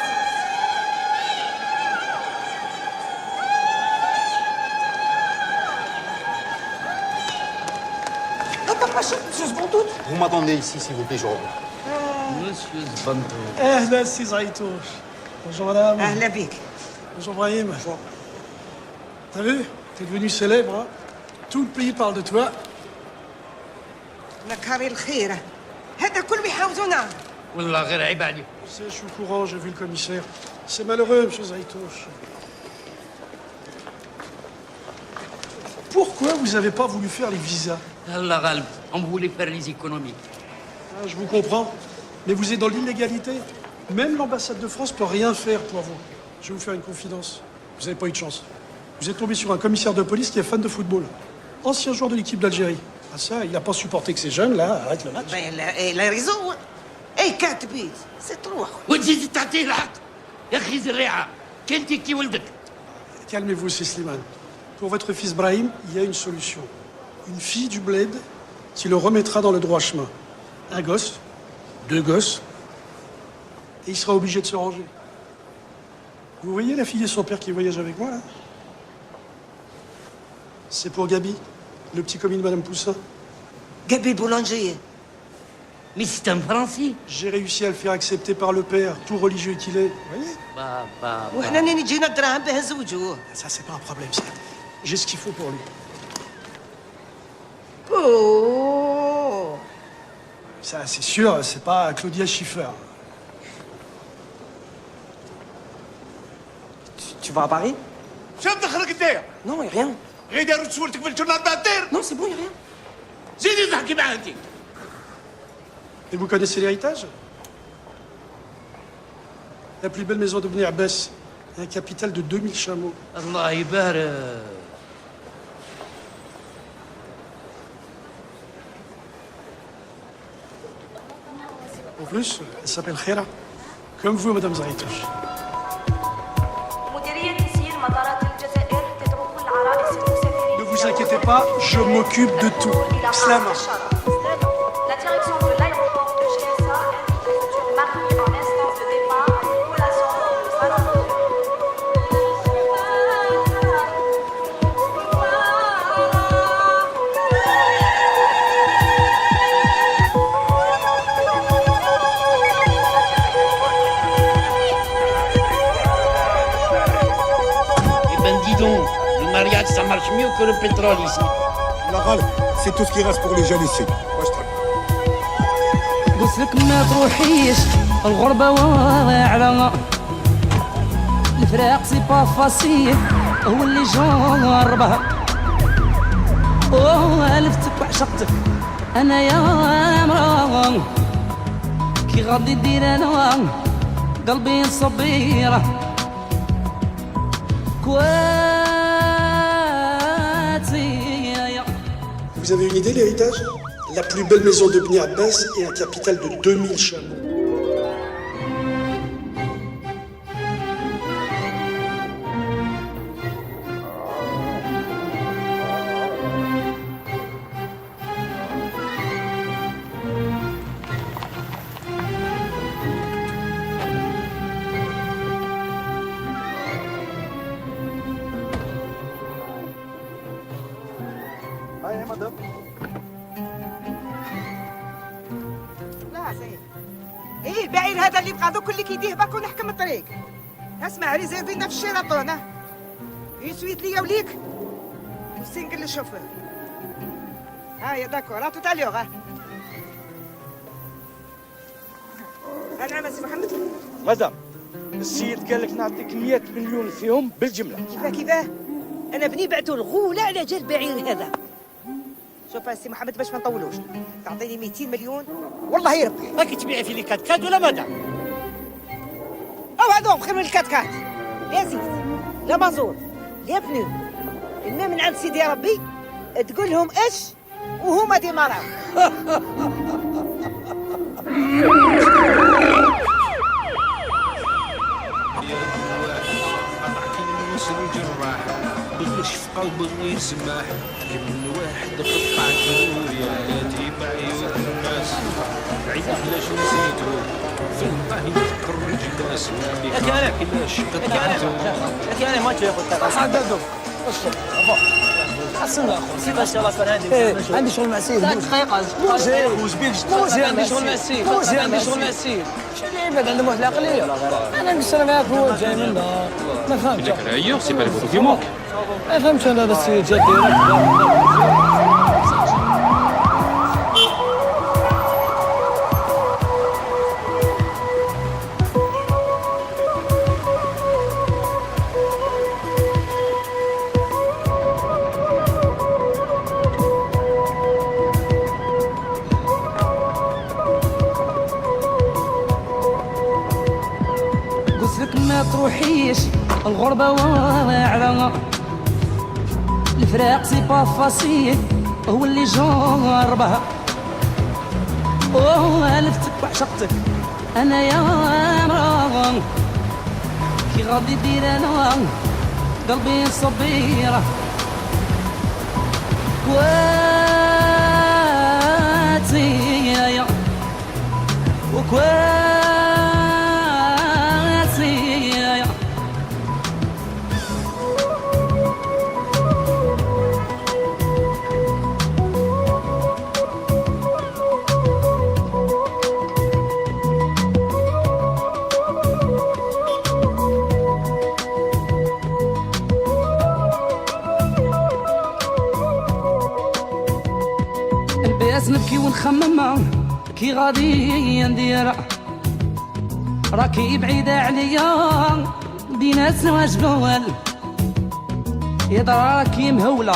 6. Attends, monsieur Zbandout. Vous m'attendez ici, s'il vous plaît, je reviens. Monsieur Zbandout. اهلا سي زعيتوش. Bonjour madame. اهلا بك. Bonjour Brahim. Bonjour. T'as vu? T'es devenu célèbre, hein? Tout le pays parle de toi. نكاري الخير هذا كل بيحاوزونا والله غير عيب عليك. Je sais, je suis au courant, j'ai vu le commissaire. C'est malheureux, monsieur Zaïtouche. Pourquoi vous n'avez pas voulu faire les visas? Allah غالب, on voulait faire les économies. Ah, je vous comprends. Mais vous êtes dans l'illégalité. Même l'ambassade de France peut rien faire pour vous. Je vais vous faire une confidence. Vous n'avez pas eu de chance. Vous êtes tombé sur un commissaire de police qui est fan de football. Ancien joueur de l'équipe d'Algérie. Ah ça, il n'a pas supporté que ces jeunes-là arrêtent le match. Ben, il a raison. Et 4 buts, c'est trop. وتزيد تعطيه الحق يا اخي زريعه كنتي كي ولدك. Calmez-vous, c'est Slimane. Pour votre fils Brahim, il y a une solution. Une fille du bled qui le remettra dans le droit chemin. Un gosse, 2 gosses, et il sera obligé de se ranger. Vous voyez la fille et son père qui voyagent avec moi, là? C'est pour Gabi, le petit commis de Madame Poussin. Gabi le boulanger. Mais c'est un Français. J'ai réussi à le faire accepter par le père, tout religieux qu'il est. Vous voyez? وحنا نجينا الدراهم بها نزوجوه. Ça, c'est pas un problème, ça. J'ai ce qu'il faut pour lui. Oh. Ça, c'est sûr, c'est pas Claudia Schiffer. Tu vas à Paris? شنو دخلك انت؟ Non, y a rien. غير داروا تصورتك في الجورنال باتير؟ Non, c'est bon, y a rien. زيدي تحكي معاه انت. Et vous connaissez l'héritage? La plus belle maison de Bni Abbas, un capital de 2000 chameaux. الله يبارك. En plus, elle s'appelle Khaira. Comme vous, Madame Zaïtouche. مديرية تسيير pas, je m'occupe de tout. Slama. La direction de l'aéroport de GSA invite les futurs mariés en instance de départ à une collation dans le salon de Eh ben dis donc, le mariage ça marche mieux que le pétrole ici. La غلط c'est tout ce qui reste pour les jeunes ici. قلت لك ما تروحيش الغربة واعرة الفراق سي با فاسيل هو اللي جربها والفتك وعشقتك انا يا مرا كي غادي ندير انا قلبي صبيرة Vous avez une idée, l'héritage? La plus belle maison de Bnei Abbas et un capital de 2000 chameaux. ايه البعير هذا اللي بقى دوك اللي كيديه باكو نحكم الطريق. اسمع ريزيرفينا في الشيراتون يسويت ليا وليك وسينقل للشوفور. هايا داكور تو تاليوغ. نعم سي محمد. مدام السيد قال لك نعطيك 100 مليون فيهم بالجمله. كيفاه انا بني بعتو الغوله على جال البعير هذا. شوف سي محمد باش ما نطولوش تعطيني 200 مليون والله يربح. راكي تبيعي في لي كات كات ولا ماذا؟ او هذوك خير من الكات كات يا زيد. لا مازور لا بنو الماء من عند سيدي ربي تقول لهم اش وهما دي مرا. بغيش في قلبه غير سماح كل واحد قطع يا بعيون الناس عيد علاش نسيتو في الطهي يذكر رجلاس يا كان ما تاخذ صدقوا حسن اخو سيب ان شاء الله كان عندي شغل مع سيد دقيقه موجي عندي شغل مع سيد عندي شغل مع سيد شنو يبعد عندهم واحد العقليه انا نقصر معاك هو جاي منا ما فهمتش ailleurs c'est pas les photos qui manquent ما فهمتش انا هذا السيد جا ديريكت ما تروحيش الغربة واعرة الفراق سي با فاسيل هو اللي جربها والفتك وعشقتك انا يا مرا كي غادي ندير انا قلبي صبيرة كواتي يا وكواتي نبكي ونخمم كي غادي ندير راكي بعيدة عليا دينا زواج بوال يا دراكي مهولة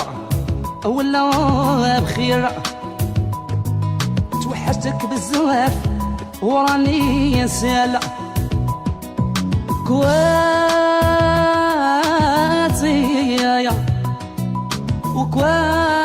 ولا بخير توحشتك بزاف وراني نسال كواتي يا وكواتي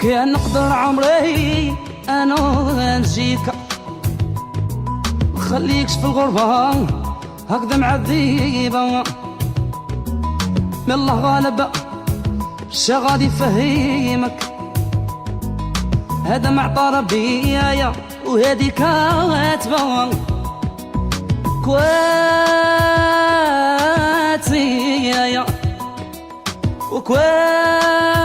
كان نقدر عمري انا نجيك مخليكش في الغربة هكذا معذبة من الله غالب شا غادي يفهمك هذا معطى ربي يا وهادي كاتبة كواتي يا وكواتي